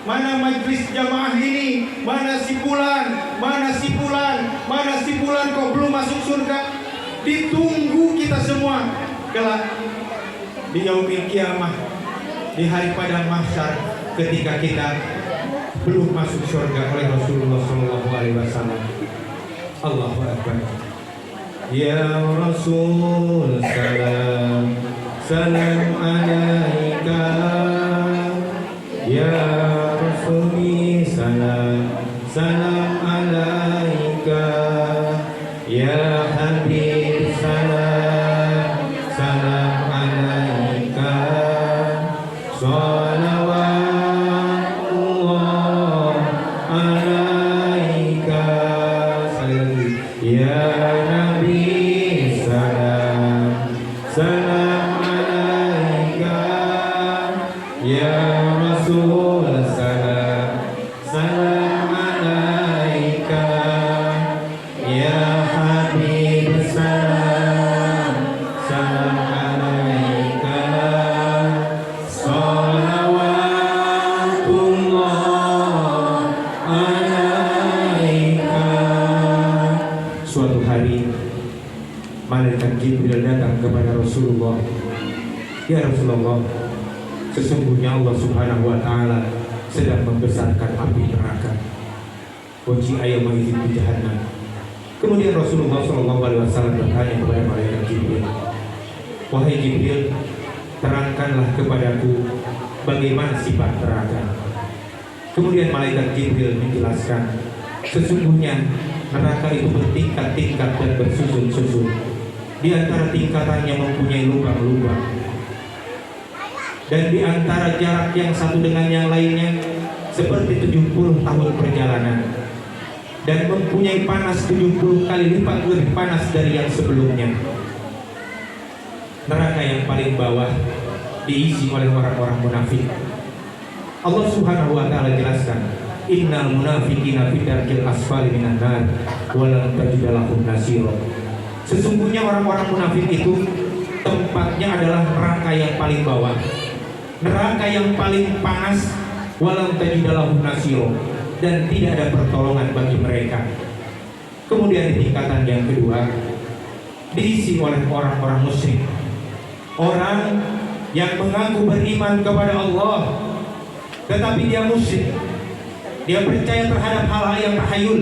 mana majlis jamaah ini, mana si fulan, mana si fulan, mana si fulan kok belum masuk surga. Ditunggu kita semua kelak di yaumil kiamah, di hari padang mahsyar, ketika kita belum masuk surga oleh Rasulullah SAW. Allahu Akbar. Ya Rasul, salam, salam alaika. Ya Rasuli, salam, salam alaika. Ya Habib, salam, salam alaika. Salawatullah alaika. Sekali lagi. Ya Nabi, salam, salam alaika. Ya Rasul, salam, salam alaika. Ya Habib, salam, salam alaika. Salawatullah alaika. Suatu hari malaikat Jibril datang kepada Rasulullah. Ya Rasulullah, sesungguhnya Allah Subhanahu wa taala sedang membesarkan api neraka. Waji ayam itu jahannam. Kemudian Rasulullah SAW bertanya kepada malaikat Jibril, wahai Jibril, terangkanlah kepadaku bagaimana sifat neraka. Kemudian malaikat Jibril menjelaskan, sesungguhnya neraka itu bertingkat-tingkat dan bersusun-susun. Di antara tingkatannya mempunyai lubang-lubang. Dan di antara jarak yang satu dengan yang lainnya seperti 70 tahun perjalanan. Dan mempunyai panas 70 kali lipat lebih panas dari yang sebelumnya. Neraka yang paling bawah diisi oleh orang-orang munafik. Allah Subhanahu wa taala jelaskan, innal munafiqina fi darkil asfali minan nar wa lam tajid lahum nasira. Sesungguhnya orang-orang munafik itu tempatnya adalah neraka yang paling bawah, neraka yang paling panas, wa lam tajid lahum nasira, dan tidak ada pertolongan bagi mereka. Kemudian di tingkatan yang kedua diisi oleh orang-orang musyrik, orang yang mengaku beriman kepada Allah tetapi dia musyrik. Dia percaya terhadap hal-hal yang tahayul.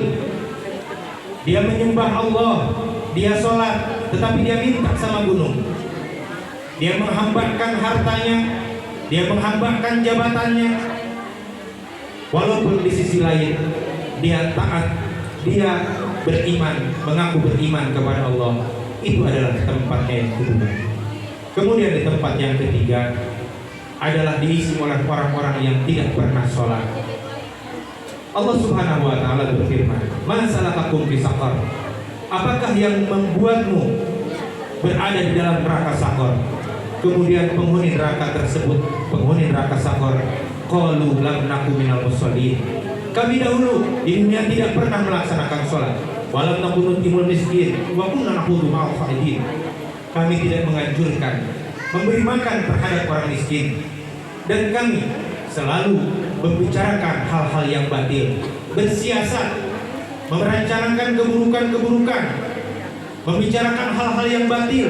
Dia menyembah Allah, dia sholat, tetapi dia minta sama gunung. Dia menghambakan hartanya, dia menghambakan jabatannya. Walaupun di sisi lain dia taat, dia beriman, mengaku beriman kepada Allah. Itu adalah tempatnya yang kedua. Kemudian di tempat yang ketiga adalah diisi oleh orang-orang yang tidak pernah sholat. Allah Subhanahu wa taala berfirman, "Ma salakakum fi saqar?" Apakah yang membuatmu berada di dalam neraka Saqar? Kemudian penghuni neraka tersebut, penghuni neraka Saqar, qalu lam naku minal musallin. Kami dahulu di dunia tidak pernah melaksanakan sholat. Walam naku nutimul miskin, wa kunna naqudu ma'al khalidin. Kami tidak menganjurkan memberi makan terhadap orang miskin, dan kami selalu membicarakan hal-hal yang batil, bersiasat, merencanakan keburukan-keburukan, membicarakan hal-hal yang batil,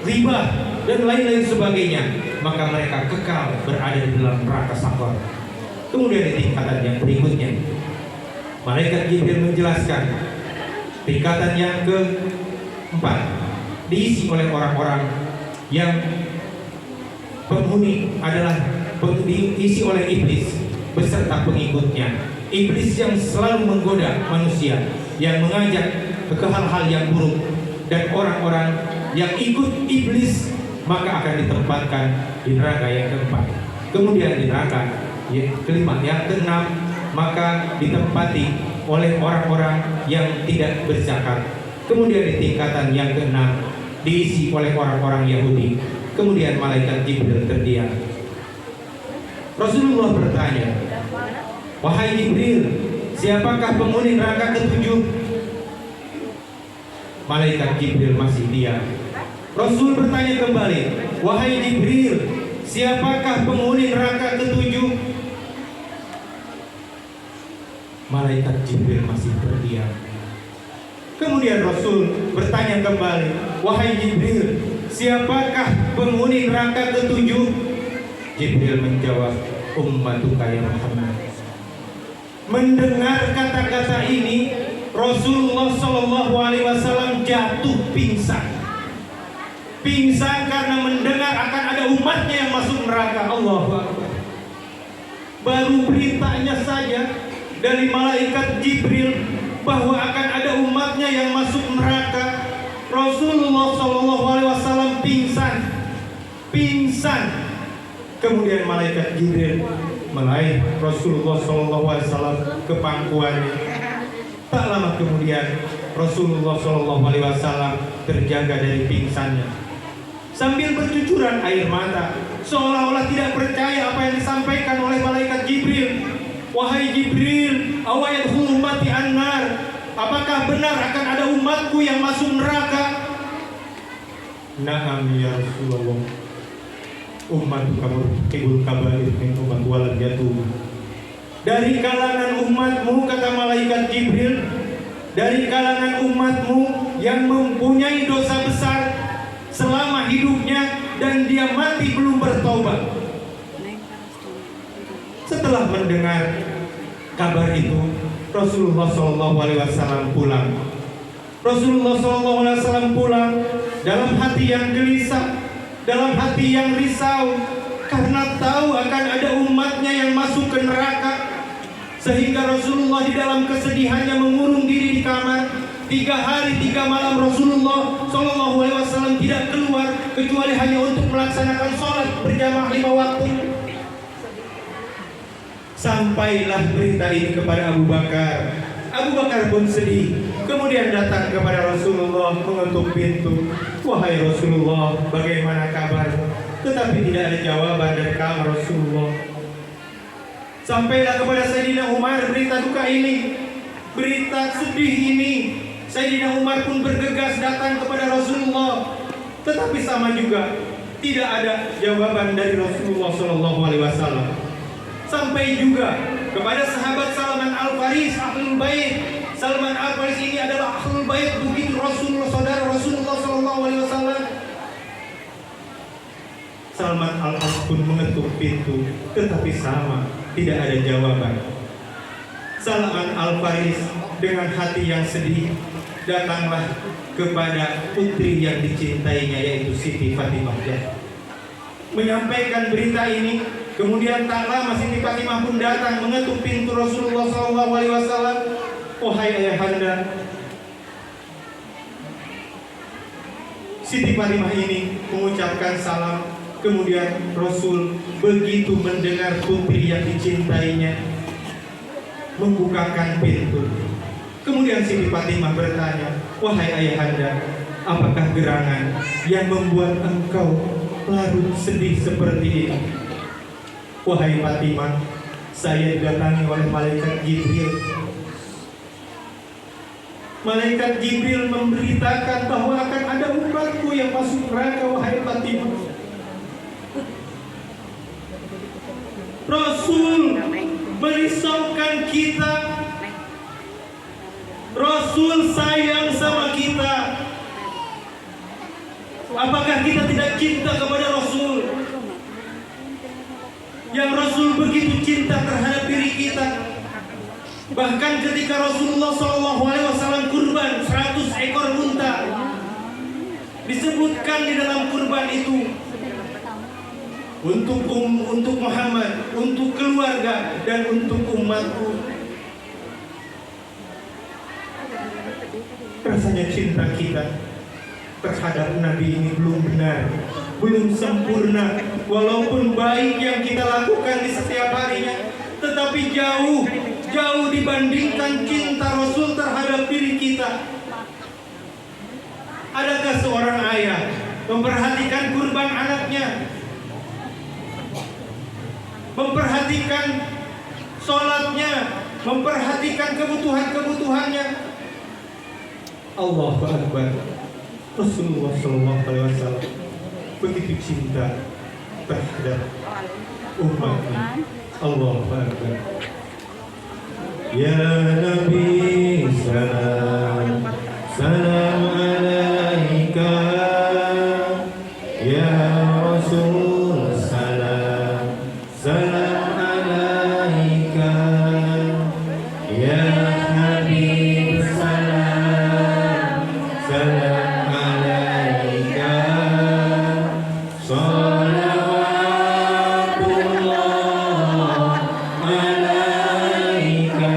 riba dan lain-lain sebagainya. Maka mereka kekal berada di dalam neraka Saqar. Kemudian di tingkatan yang berikutnya, malaikat Jibril menjelaskan tingkatan yang keempat diisi oleh orang-orang yang penghuni adalah diisi oleh iblis beserta pengikutnya. Iblis yang selalu menggoda manusia, yang mengajak ke hal-hal yang buruk, dan orang-orang yang ikut iblis maka akan ditempatkan di neraka yang keempat. Kemudian di neraka yang kelima, yang keenam, maka ditempati oleh orang-orang yang tidak berzakat. Kemudian di tingkatan yang keenam diisi oleh orang-orang Yahudi. Kemudian malaikat Jibril terdiam. Rasulullah bertanya, "Wahai Jibril, siapakah penghuni neraka ketujuh?" Malaikat Jibril masih diam. Rasul bertanya kembali, "Wahai Jibril, siapakah penghuni neraka ketujuh?" Malaikat Jibril masih berdiam. Kemudian Rasul bertanya kembali, "Wahai Jibril, siapakah penghuni neraka ketujuh?" Jibril menjawab, "Ummatuka ya Muhammad." Mendengar kata-kata ini, Rasulullah Shallallahu Alaihi Wasallam jatuh pingsan. Pingsan karena mendengar akan ada umatnya yang masuk neraka. Allahu Akbar. Baru beritanya saja dari malaikat Jibril bahwa akan ada umatnya yang masuk neraka, Rasulullah Shallallahu Alaihi Wasallam pingsan. Kemudian malaikat Jibril meraih Rasulullah Shallallahu Alaihi Wasallam ke pangkuannya. Tak lama kemudian Rasulullah Shallallahu Alaihi Wasallam terjaga dari pingsannya, sambil bercucuran air mata, seolah-olah tidak percaya apa yang disampaikan oleh malaikat Jibril. "Wahai Jibril, awayadkhulu ummati annar?" Apakah benar akan ada umatku yang masuk neraka? "Na'am ya Rasulullah. Umat kamu ibul kabair min umat walad yatub." Dari kalangan umatmu, kata malaikat Jibril, dari kalangan umatmu yang mempunyai dosa besar selama hidupnya dan dia mati belum bertobat. Setelah mendengar kabar itu, Rasulullah SAW pulang. Rasulullah SAW pulang dalam hati yang gelisah, dalam hati yang risau, karena tahu akan ada umatnya yang masuk ke neraka. Sehingga Rasulullah di dalam kesedihannya mengurung diri di kamar. 3 hari 3 malam Rasulullah Shallallahu Alaihi Wasallam tidak keluar kecuali hanya untuk melaksanakan sholat berjamaah 5 waktu. Sampailah berita ini kepada Abu Bakar. Abu Bakar pun sedih. Kemudian datang kepada Rasulullah mengetuk pintu. Wahai Rasulullah, bagaimana kabar? Tetapi tidak ada jawaban dari kamar Rasulullah. Sampailah kepada Sayyidina Umar berita duka ini, berita sedih ini. Sayyidina Umar pun bergegas datang kepada Rasulullah. Tetapi sama juga, tidak ada jawaban dari Rasulullah Shallallahu Alaihi Wasallam. Sampai juga kepada sahabat Salman Al-Faris, Ahlul Bait. Salman Al-Faris ini adalah Ahlul Bait begitu Rasulullah, saudara Rasulullah Shallallahu Alaihi Wasallam. Salman Al-Faris pun mengetuk pintu, tetapi sama, tidak ada jawaban. Salman Al-Faris dengan hati yang sedih datanglah kepada putri yang dicintainya, yaitu Siti Fatimah, menyampaikan berita ini. Kemudian tak lama Siti Fatimah pun datang mengetuk pintu Rasulullah SAW. Wahai ayahanda. Siti Fatimah ini mengucapkan salam. Kemudian Rasul begitu mendengar putri yang dicintainya membukakan pintu. Kemudian Siti Fatimah bertanya, wahai ayahanda, apakah gerangan yang membuat engkau larut sedih seperti ini? Wahai Fatimah, saya didatangi oleh malaikat Jibril. Malaikat Jibril memberitakan bahwa akan ada umatku yang masuk neraka, wahai Fatimah. Rasul merisaukan kita. Rasul sayang sama kita. Apakah kita tidak cinta kepada Rasul? Yang Rasul begitu cinta terhadap diri kita. Bahkan ketika Rasulullah SAW kurban 100 ekor unta, disebutkan di dalam kurban itu untuk Muhammad, untuk keluarga, dan untuk umatku. Rasanya cinta kita terhadap Nabi ini belum benar, belum sempurna. Walaupun baik yang kita lakukan di setiap harinya, tetapi jauh dibandingkan cinta Rasul terhadap diri kita. Adakah seorang ayah memperhatikan kurban anaknya, memperhatikan sholatnya, memperhatikan kebutuhannya? Allahu Akbar. Rasulullah SAW begitu cinta terhadap umatnya. Allahu Akbar. Ya Nabi salam, salam alaika. Ya Rasul salam, salam alaika. Ya Habib salam, salam alaika. Salawatullah alaika.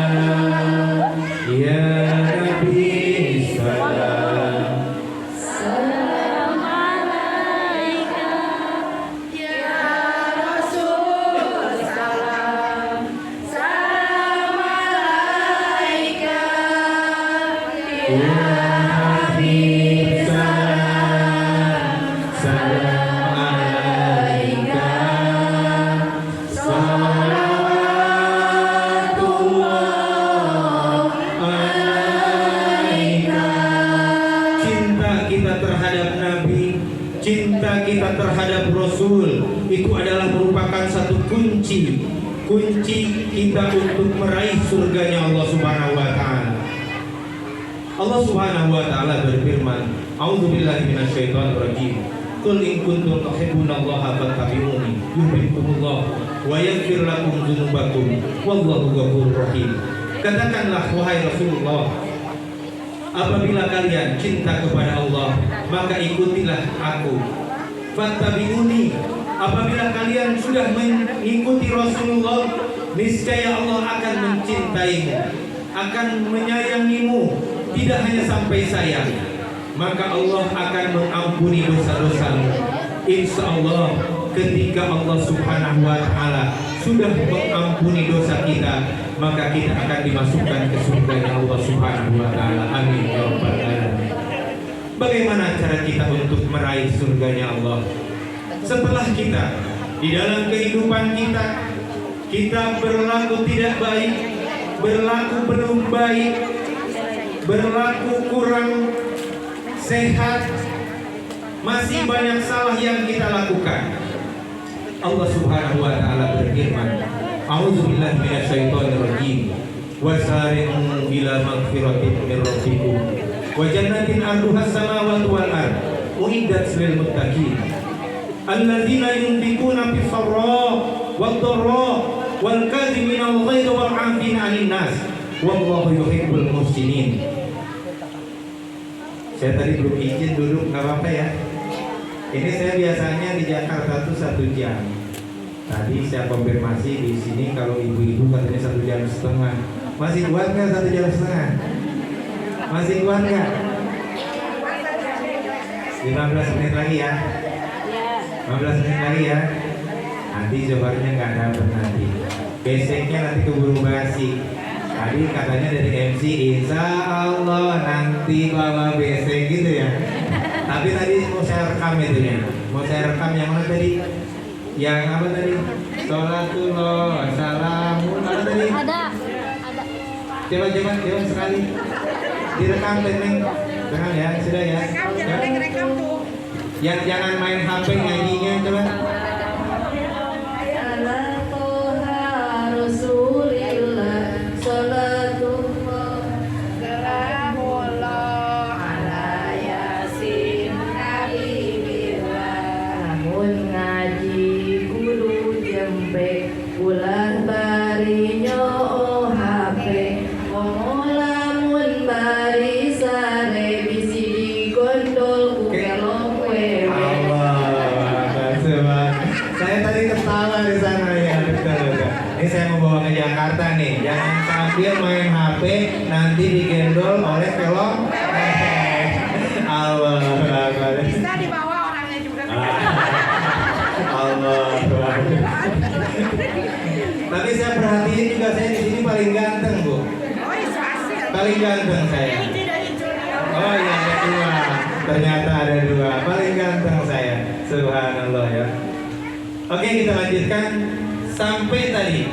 Ya Nabi salam, Salam alaika, ya Rasul salam, salam alaika, Ya Habib salam, salam alaika. Salawatullah alaika. Cinta kita terhadap Nabi, cinta kita terhadap Rasul, itu adalah merupakan satu kunci kita untuk meraih surganya Allah Subhanahu wa Ta'ala. Allah Subhanahu wa Ta'ala berfirman, A'udzubillahi minasyaitonir rajim. Qul in kuntum tuhibbunallaha fattabi'uni yuhibbukumullah wa yaghfir lakum dzunubakum wallahu ghafurur rahim. Katakanlah wahai Rasulullah, apabila kalian cinta kepada Allah, maka ikutilah aku. Fattabi'uni, apabila kalian sudah mengikuti Rasulullah, niscaya Allah akan mencintaimu, akan menyayangimu, tidak hanya sampai sayang, maka Allah akan mengampuni dosa-dosamu. Insya Allah ketika Allah Subhanahu wa Ta'ala sudah mengampuni dosa kita, maka kita akan dimasukkan ke surga Allah Subhanahu wa Ta'ala. Amin ya rabbal alamin. Bagaimana cara kita untuk meraih surganya Allah? Setelah kita di dalam kehidupan kita berlaku tidak baik, berlaku belum baik, berlaku kurang sehat, masih banyak salah yang kita lakukan. Allah Subhanahu wa Ta'ala berfirman, A'udzubillahi minasyaitonir rajim. Wasari'u ila magfiratin min rabbikum wa jannatin 'arduhas samawati wal ard uiddat lil muttaqin alladzina yunfiquna fis sarra wad dharra wal kadhimina al ghaidha wal 'afina 'anil nas wallahu yuhibbul muhsinin. Saya tadi belum izin duduk, nggak apa-apa ya. Ini saya biasanya di Jakarta tuh 1 jam. Tadi saya konfirmasi di sini kalau ibu-ibu katanya 1 jam setengah. Masih kuat nggak 1 jam setengah? Masih kuat nggak? 15 menit lagi ya. 15 menit lagi ya. Nanti jawabannya nggak dapat nanti. Basicnya nanti keburu basi. Tadi katanya dari MC, insya Allah nanti bawa basic gitu ya. Tapi tadi mau saya rekam itu ya. Mau saya rekam yang mana tadi? Yang apa tadi? Sholatullah, salamun, apa tadi? Ada. Coba sekali. Direkam teneng. Jangan ya, sudah ya. Rekam tuh. Yang jangan main HP nyanyinya coba. Ala toha Rasulillah salatullah Kalamullah ala yasin habibillah. Lamun ngaji guru jempe ulah barinya oh HP lamun bari sare bisi digondol ku kelong wewe. Saya tadi ketawa di sana ya, betul. Ini saya mau bawa ke Jakarta nih. Jangan sambil main HP nanti digendol oleh pelong. Allah. Bisa dibawa orangnya juga. Allah. Tapi saya perhatiin juga saya di sini paling ganteng, Bu. Oh, isfasil. Paling ganteng saya. Ini dari Junior. Oh iya, ada 2. Ternyata ada 2. Paling ganteng saya. Subhanallah ya. Oke, kita lanjutkan sampai tadi.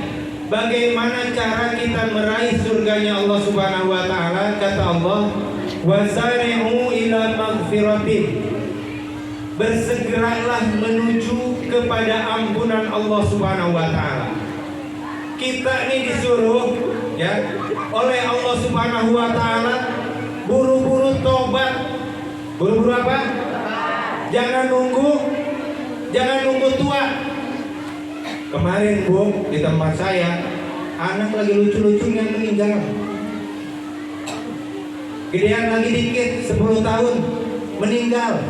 Bagaimana cara kita meraih surganya Allah Subhanahu wa Ta'ala? Kata Allah, wasari'u ila magfiratin. Bersegeralah menuju kepada ampunan Allah Subhanahu wa Ta'ala. Kita ini disuruh ya oleh Allah Subhanahu wa Ta'ala buru-buru tobat. Buru-buru apa? Jangan nunggu tua. Kemarin Bu, di tempat saya anak lagi lucu-lucunya meninggal. Gedean lagi dikit 10 tahun meninggal.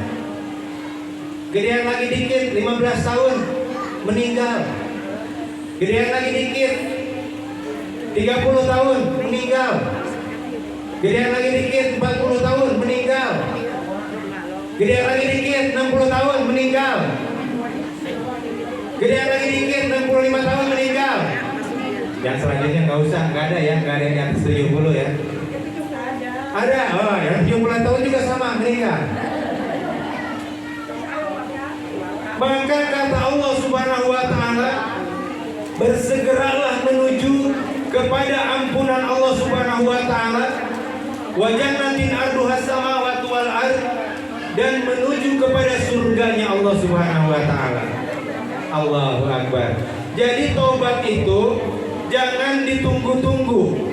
Gedean lagi dikit 15 tahun meninggal. Gedean lagi dikit 30 tahun meninggal. Gedean lagi dikit 40 tahun meninggal. Gedean lagi dikit 60 tahun meninggal. Gedean lagi dikit 65 tahun meninggal. Yang selanjutnya nggak usah, nggak ada ya, nggak ada yang di atas 70 ya. Ada, oh yang 70 tahun juga sama meninggal. Maka kata Allah Subhanahu wa Ta'ala, bersegeralah menuju kepada ampunan Allah Subhanahu wa Ta'ala, wa jannatin arduhas samawati wal ard, dan menuju kepada surganya Allah Subhanahu wa Ta'ala. Allahu Akbar. Jadi tobat itu jangan ditunggu-tunggu.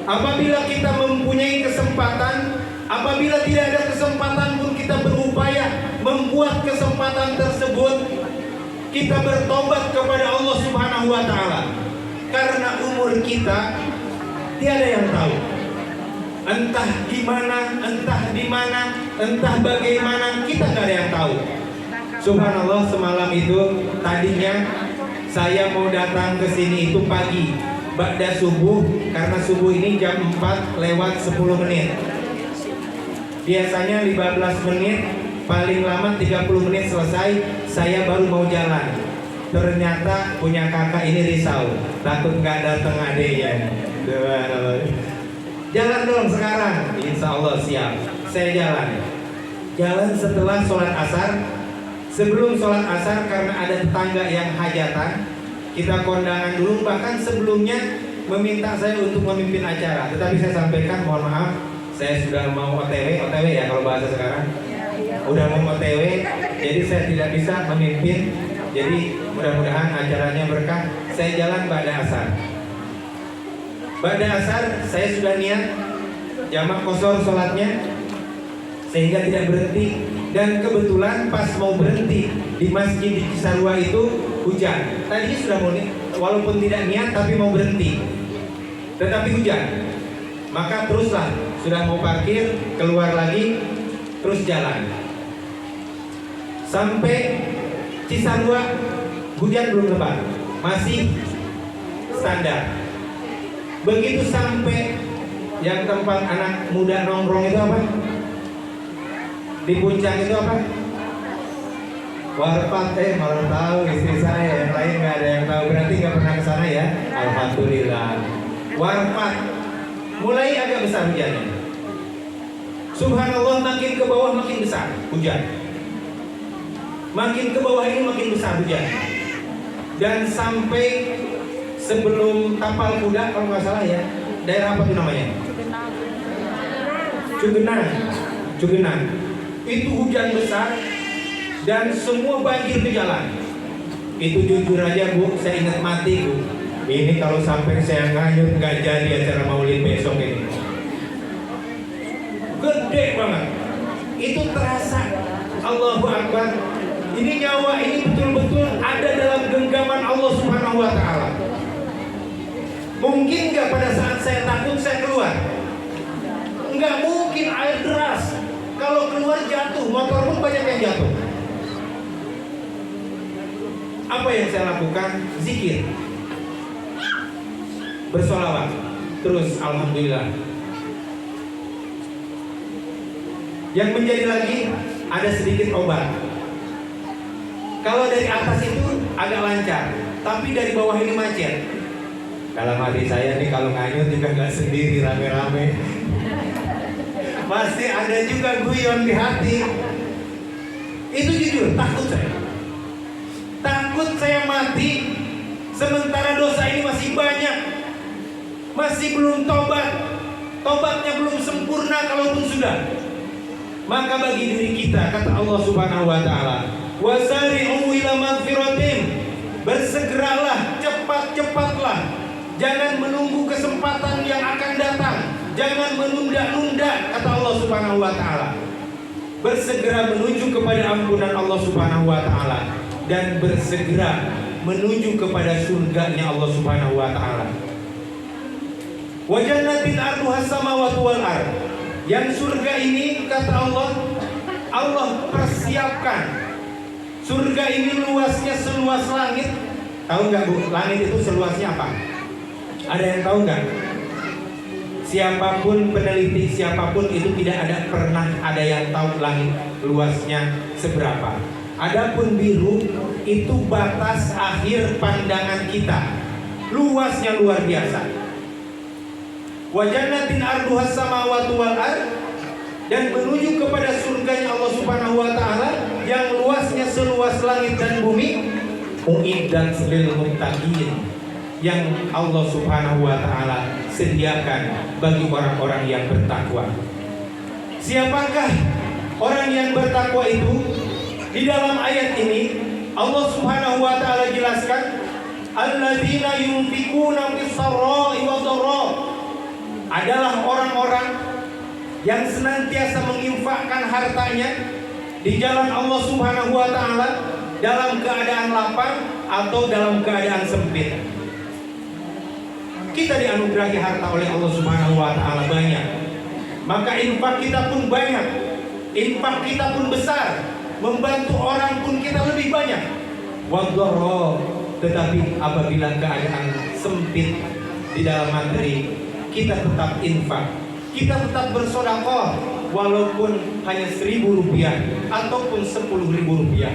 Apabila kita mempunyai kesempatan, apabila tidak ada kesempatan pun kita berupaya membuat kesempatan tersebut. Kita bertobat kepada Allah Subhanahu wa Ta'ala. Karena umur kita tiada yang tahu. Entah gimana, entah di mana, entah bagaimana, kita nggak ada yang tahu. Subhanallah, semalam itu tadinya Saya mau datang ke sini itu pagi, ba'da subuh, karena subuh ini jam 4 lewat 10 menit. Biasanya 15 menit, paling lama 30 menit selesai, saya baru mau jalan. Ternyata punya kakak ini risau, takut nggak datang adeknya. Jalan dong sekarang, insya Allah siap. Saya jalan. Jalan setelah sholat asar. Sebelum sholat asar karena ada tetangga yang hajatan, kita kondangan dulu. Bahkan sebelumnya meminta saya untuk memimpin acara, tetapi saya sampaikan mohon maaf, saya sudah mau OTW ya kalau bahasa sekarang. Udah mau OTW, jadi saya tidak bisa memimpin. Jadi mudah-mudahan acaranya berkah. Saya jalan ba'da asar. Ba'da asar saya sudah niat jamak qashar sholatnya, sehingga tidak berhenti. Dan kebetulan pas mau berhenti di masjid di Cisarua itu hujan. Tadinya sudah mau walaupun tidak niat tapi mau berhenti, tetapi hujan. Maka teruslah, sudah mau parkir, keluar lagi, terus jalan sampai Cisarua. Hujan belum lebat, masih standar. Begitu sampai yang tempat anak muda nongkrong itu apa? Di puncak itu apa? Warpat. Malah tahu istri saya, yang lain nggak ada yang tahu, berarti nggak pernah ke sana ya. Alhamdulillah. Warpat mulai agak besar hujannya. Subhanallah, makin ke bawah makin besar hujan. Makin ke bawah ini makin besar hujan. Dan sampai sebelum Tapal Kuda kalau nggak salah ya, daerah apa itu namanya? Cugenang. Itu hujan besar dan semua banjir di jalan. Itu jujur aja Bu, saya ingat mati Bu. Ini kalau sampai saya nganyut nggak jadi acara maulid besok ini. Gede banget. Itu terasa. Allahu Akbar. Ini nyawa ini betul-betul ada dalam genggaman Allah Subhanahu wa Ta'ala. Mungkin nggak pada saat saya takut saya keluar? Nggak mungkin, air deras. Kalau keluar jatuh, motor pun banyak yang jatuh. Apa yang saya lakukan? Zikir, bersolawat, terus alhamdulillah. Yang menjadi lagi ada sedikit obat. Kalau dari atas itu agak lancar, tapi dari bawah ini macet. Dalam hati saya nih kalau nganyut juga nggak sendiri, rame-rame. Pasti ada juga guyon di hati. Itu jujur, takut saya. Takut saya mati sementara dosa ini masih banyak. Masih belum tobat. Tobatnya belum sempurna kalaupun sudah. Maka bagi diri kita, kata Allah Subhanahu wa Ta'ala, wasari'u ila magfiratin, bersegeralah, cepat-cepatlah. Jangan menunggu kesempatan yang akan datang. Jangan menunda-nunda, kata Allah Subhanahu wa Ta'ala. Bersegera menuju kepada ampunan Allah Subhanahu wa Ta'ala, dan bersegera menuju kepada surganya Allah Subhanahu wa Ta'ala. Wa jannatin arduhas samawati wal ard. Yang surga ini, kata Allah, Allah persiapkan. Surga ini luasnya seluas langit. Tahu nggak Bu, langit itu seluasnya apa? Ada yang tahu nggak? Siapapun peneliti, siapapun itu tidak ada pernah ada yang tahu langit luasnya seberapa. Adapun biru itu batas akhir pandangan kita. Luasnya luar biasa. Wa jannatin arduhas samawati wal ard, dan menuju kepada surganya Allah Subhanahu wa Ta'ala yang luasnya seluas langit dan bumi. Uiddat lil muttaqin, yang Allah Subhanahu wa Ta'ala sediakan bagi orang-orang yang bertakwa. Siapakah orang yang bertakwa itu? Di dalam ayat ini Allah Subhanahu wa Ta'ala jelaskan, alladzina yunfikuna fis-sarra'i wad-dharra, adalah orang-orang yang senantiasa menginfakkan hartanya di jalan Allah Subhanahu wa Ta'ala dalam keadaan lapang atau dalam keadaan sempit. Kita dianugerahi harta oleh Allah Subhanahu wa Ta'ala banyak, maka infak kita pun banyak, infak kita pun besar, membantu orang pun kita lebih banyak. Wadharra, Tetapi apabila keadaan sempit di dalam materi, kita tetap infak, kita tetap bersedekah, walaupun hanya 1.000 rupiah ataupun 10.000 rupiah,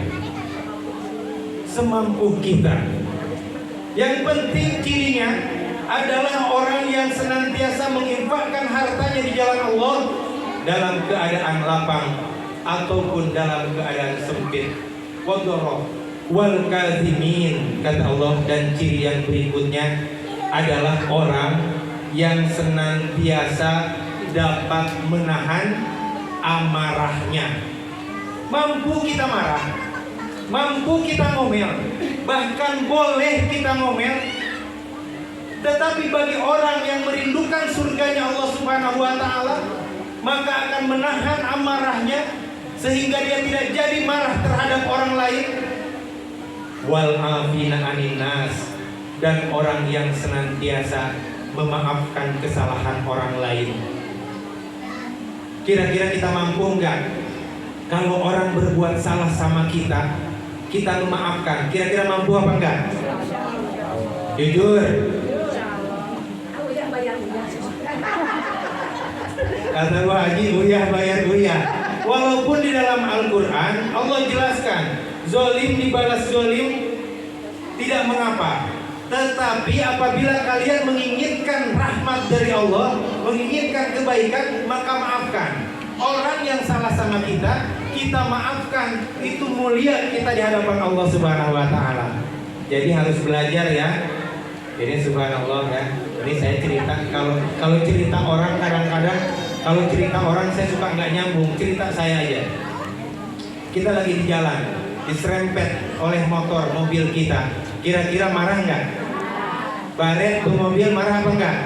semampu kita. Yang penting cirinya adalah orang yang senantiasa menginfakkan hartanya di jalan Allah dalam keadaan lapang ataupun dalam keadaan sempit. Wadharra wal kadzimin, kata Allah. Dan ciri yang berikutnya adalah orang yang senantiasa dapat menahan amarahnya. Mampu kita marah, mampu kita ngomel, bahkan boleh kita ngomel. Tetapi bagi orang yang merindukan surganya Allah Subhanahu wa ta'ala, maka akan menahan amarahnya sehingga dia tidak jadi marah terhadap orang lain. Wal afina anin nas, dan orang yang senantiasa memaafkan kesalahan orang lain. Kira-kira kita mampu enggak kalau orang berbuat salah sama kita, kita memaafkan? Kira-kira mampu apa enggak? Jujur. Kata Pak Haji, uyah bayar uyah. Walaupun di dalam Al-Quran Allah jelaskan zolim dibalas zolim tidak mengapa. Tetapi apabila kalian menginginkan rahmat dari Allah, menginginkan kebaikan, maka maafkan. Orang yang salah sama kita, kita maafkan. Itu mulia kita di hadapan Allah Subhanahu wa ta'ala. Jadi harus belajar ya. Jadi subhanallah ya. Ini saya cerita, kalau cerita orang kadang-kadang, kalau cerita orang saya suka nggak nyambung. Cerita saya aja. Kita lagi di jalan, diserempet oleh mobil kita. Kira-kira marah nggak? Baret tuh mobil, marah apa enggak?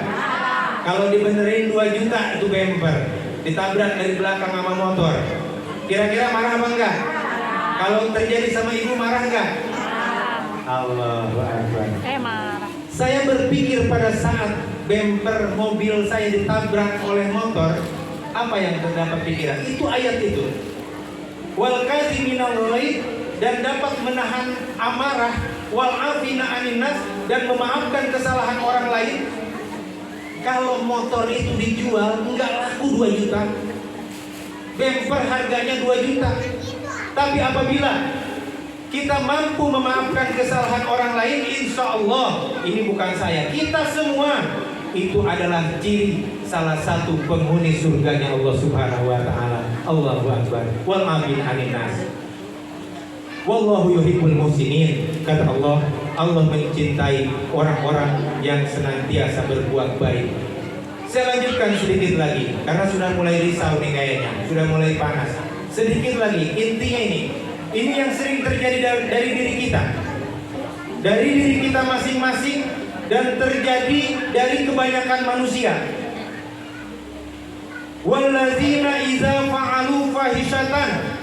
Kalau dibenerin 2 juta itu bumper, ditabrak dari belakang sama motor, kira-kira marah apa enggak? Kalau terjadi sama ibu, marah enggak? Allahu Akbar. Marah. Saya berpikir pada saat bumper mobil saya ditabrak oleh motor, apa yang terdapat pikiran? Itu ayat itu. Wal kadziminal ghaidz, dan dapat menahan amarah, wal afina anin nas, dan memaafkan kesalahan orang lain. Kalau motor itu dijual enggak laku 2 juta, bumper harganya 2 juta. Tapi apabila kita mampu memaafkan kesalahan orang lain, insya Allah, ini bukan saya, kita semua, itu adalah ciri salah satu penghuni surganya Allah Subhanahu wa ta'ala. Allahu Akbar. Wal amin anin nas. Wallahu yuhibbul muhsinin, kata Allah. Allah mencintai orang-orang yang senantiasa berbuat baik. Saya lanjutkan sedikit lagi, karena sudah mulai risau nih kayaknya, sudah mulai panas. Sedikit lagi, intinya ini yang sering terjadi dari diri kita, dari diri kita masing-masing, dan terjadi dari kebanyakan manusia. Walladzina idza fa'alu fahishatan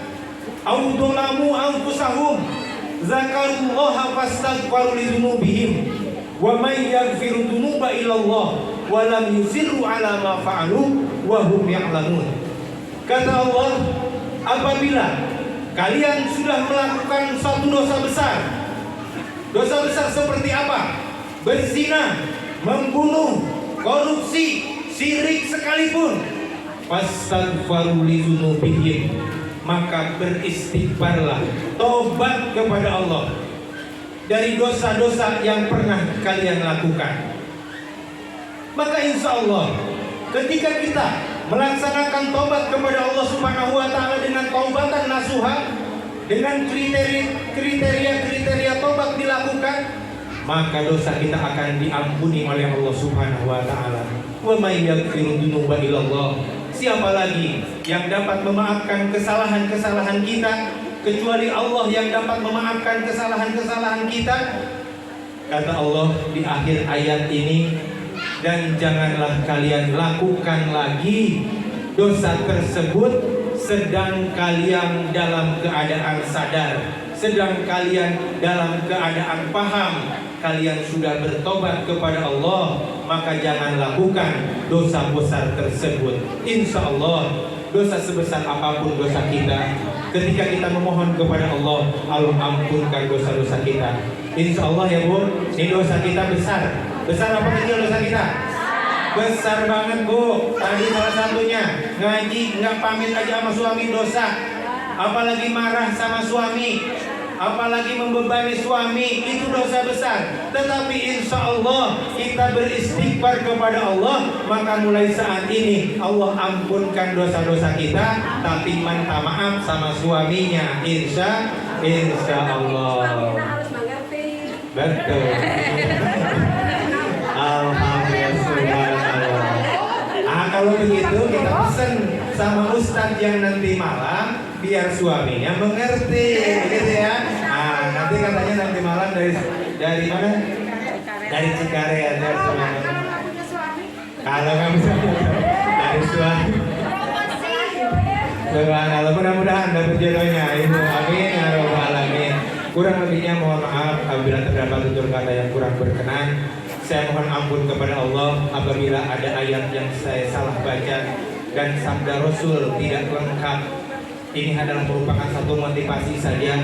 aw dzalamu anfusahum zakarullaha fastaghfiru lidzunubihim wa may yaghfiru dzunuba illallah wa lam yusirru ala ma fa'alu wa hum ya'lamun. Kata Allah, apabila kalian sudah melakukan suatu dosa besar seperti apa? Berzina, membunuh, korupsi, syirik sekalipun, fastaghfiru lidzunubihim, maka beristighfarlah, tobat kepada Allah dari dosa-dosa yang pernah kalian lakukan. Maka insya Allah ketika kita melaksanakan tobat kepada Allah Subhanahu wa ta'ala dengan taubatan nasuha, dengan kriteria tobat dilakukan, maka dosa kita akan diampuni oleh Allah Subhanahu wa ta'ala. Wa may yaghfiru dzunuba illallah, siapa lagi yang dapat memaafkan kesalahan-kesalahan kita kecuali Allah yang dapat memaafkan kesalahan-kesalahan kita. Kata Allah di akhir ayat ini, dan janganlah kalian lakukan lagi dosa tersebut sedang kalian dalam keadaan sadar, sedang kalian dalam keadaan paham kalian sudah bertobat kepada Allah, maka jangan lakukan dosa besar tersebut. Insya Allah dosa sebesar apapun dosa kita, ketika kita memohon kepada Allah, Allah ampunkan dosa-dosa kita. Insya Allah ya Bu, ini dosa kita besar. Besar apa kecil dosa kita? Besar banget Bu. Tadi salah satunya ngaji nggak pamit aja sama suami dosa, apalagi marah sama suami, apalagi membebani suami, itu dosa besar. Tetapi insya Allah kita beristighfar kepada Allah, maka mulai saat ini Allah ampunkan dosa-dosa kita. Tapi minta maaf sama suaminya, insya Allah. Betul. Alhamdulillah, subhanallah. Kalau begitu kita pesen sama Ustadz yang nanti malam biar suaminya mengerti, gitu ya. Nanti katanya nanti malam dari mana? Dari Cikaret ya. Kalau nggak bisa dari suami. Subhanallah, mudah-mudahan dapat jodohnya Ibu. Amin ya rabbal alamin. Kurang lebihnya mohon maaf apabila terdapat tutur kata yang kurang berkenan. Saya mohon ampun kepada Allah apabila ada ayat yang saya salah baca dan sabda Rasul tidak lengkap. Ini adalah merupakan satu motivasi saja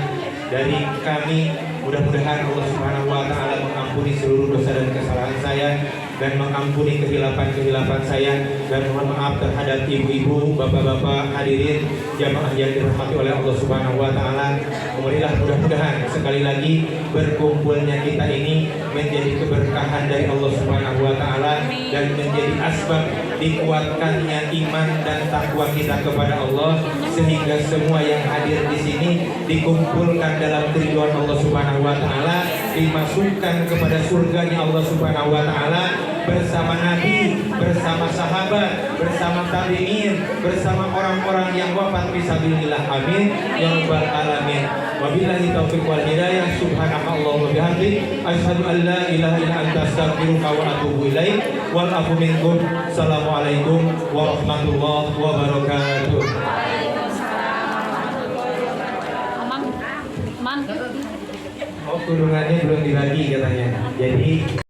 dari kami. Mudah-mudahan Allah Subhanahu wa taala mengampuni seluruh dosa dan kesalahan saya dan mengampuni kehilapan-kehilapan saya, dan mohon maaf terhadap ibu-ibu, bapak-bapak hadirin jamaah yang dirahmati oleh Allah Subhanahu wa taala. Mudah-mudahan sekali lagi berkumpulnya kita ini menjadi keberkahan dari Allah Subhanahu wa taala dan menjadi asbab dikuatkannya iman dan takwa kita kepada Allah, sehingga semua yang hadir di sini dikumpulkan dalam keridhaan Allah Subhanahu wa taala, dimasukkan kepada surganya Allah Subhanahu wa taala bersama Nabi, bersama sahabat, bersama tabi'in, bersama orang-orang yang wafat fisabilillah. Amin ya rabbal alamin. Wabillahi taufiq wal hidayah. Subhanallah wa bihamdi, asyhadu an la ilaha illa anta, astaghfiruka wa atubu ilaik. Wal afu minkum. Assalamualaikum warahmatullahi wabarakatuh. Oh, kurungannya belum dibagi katanya. Jadi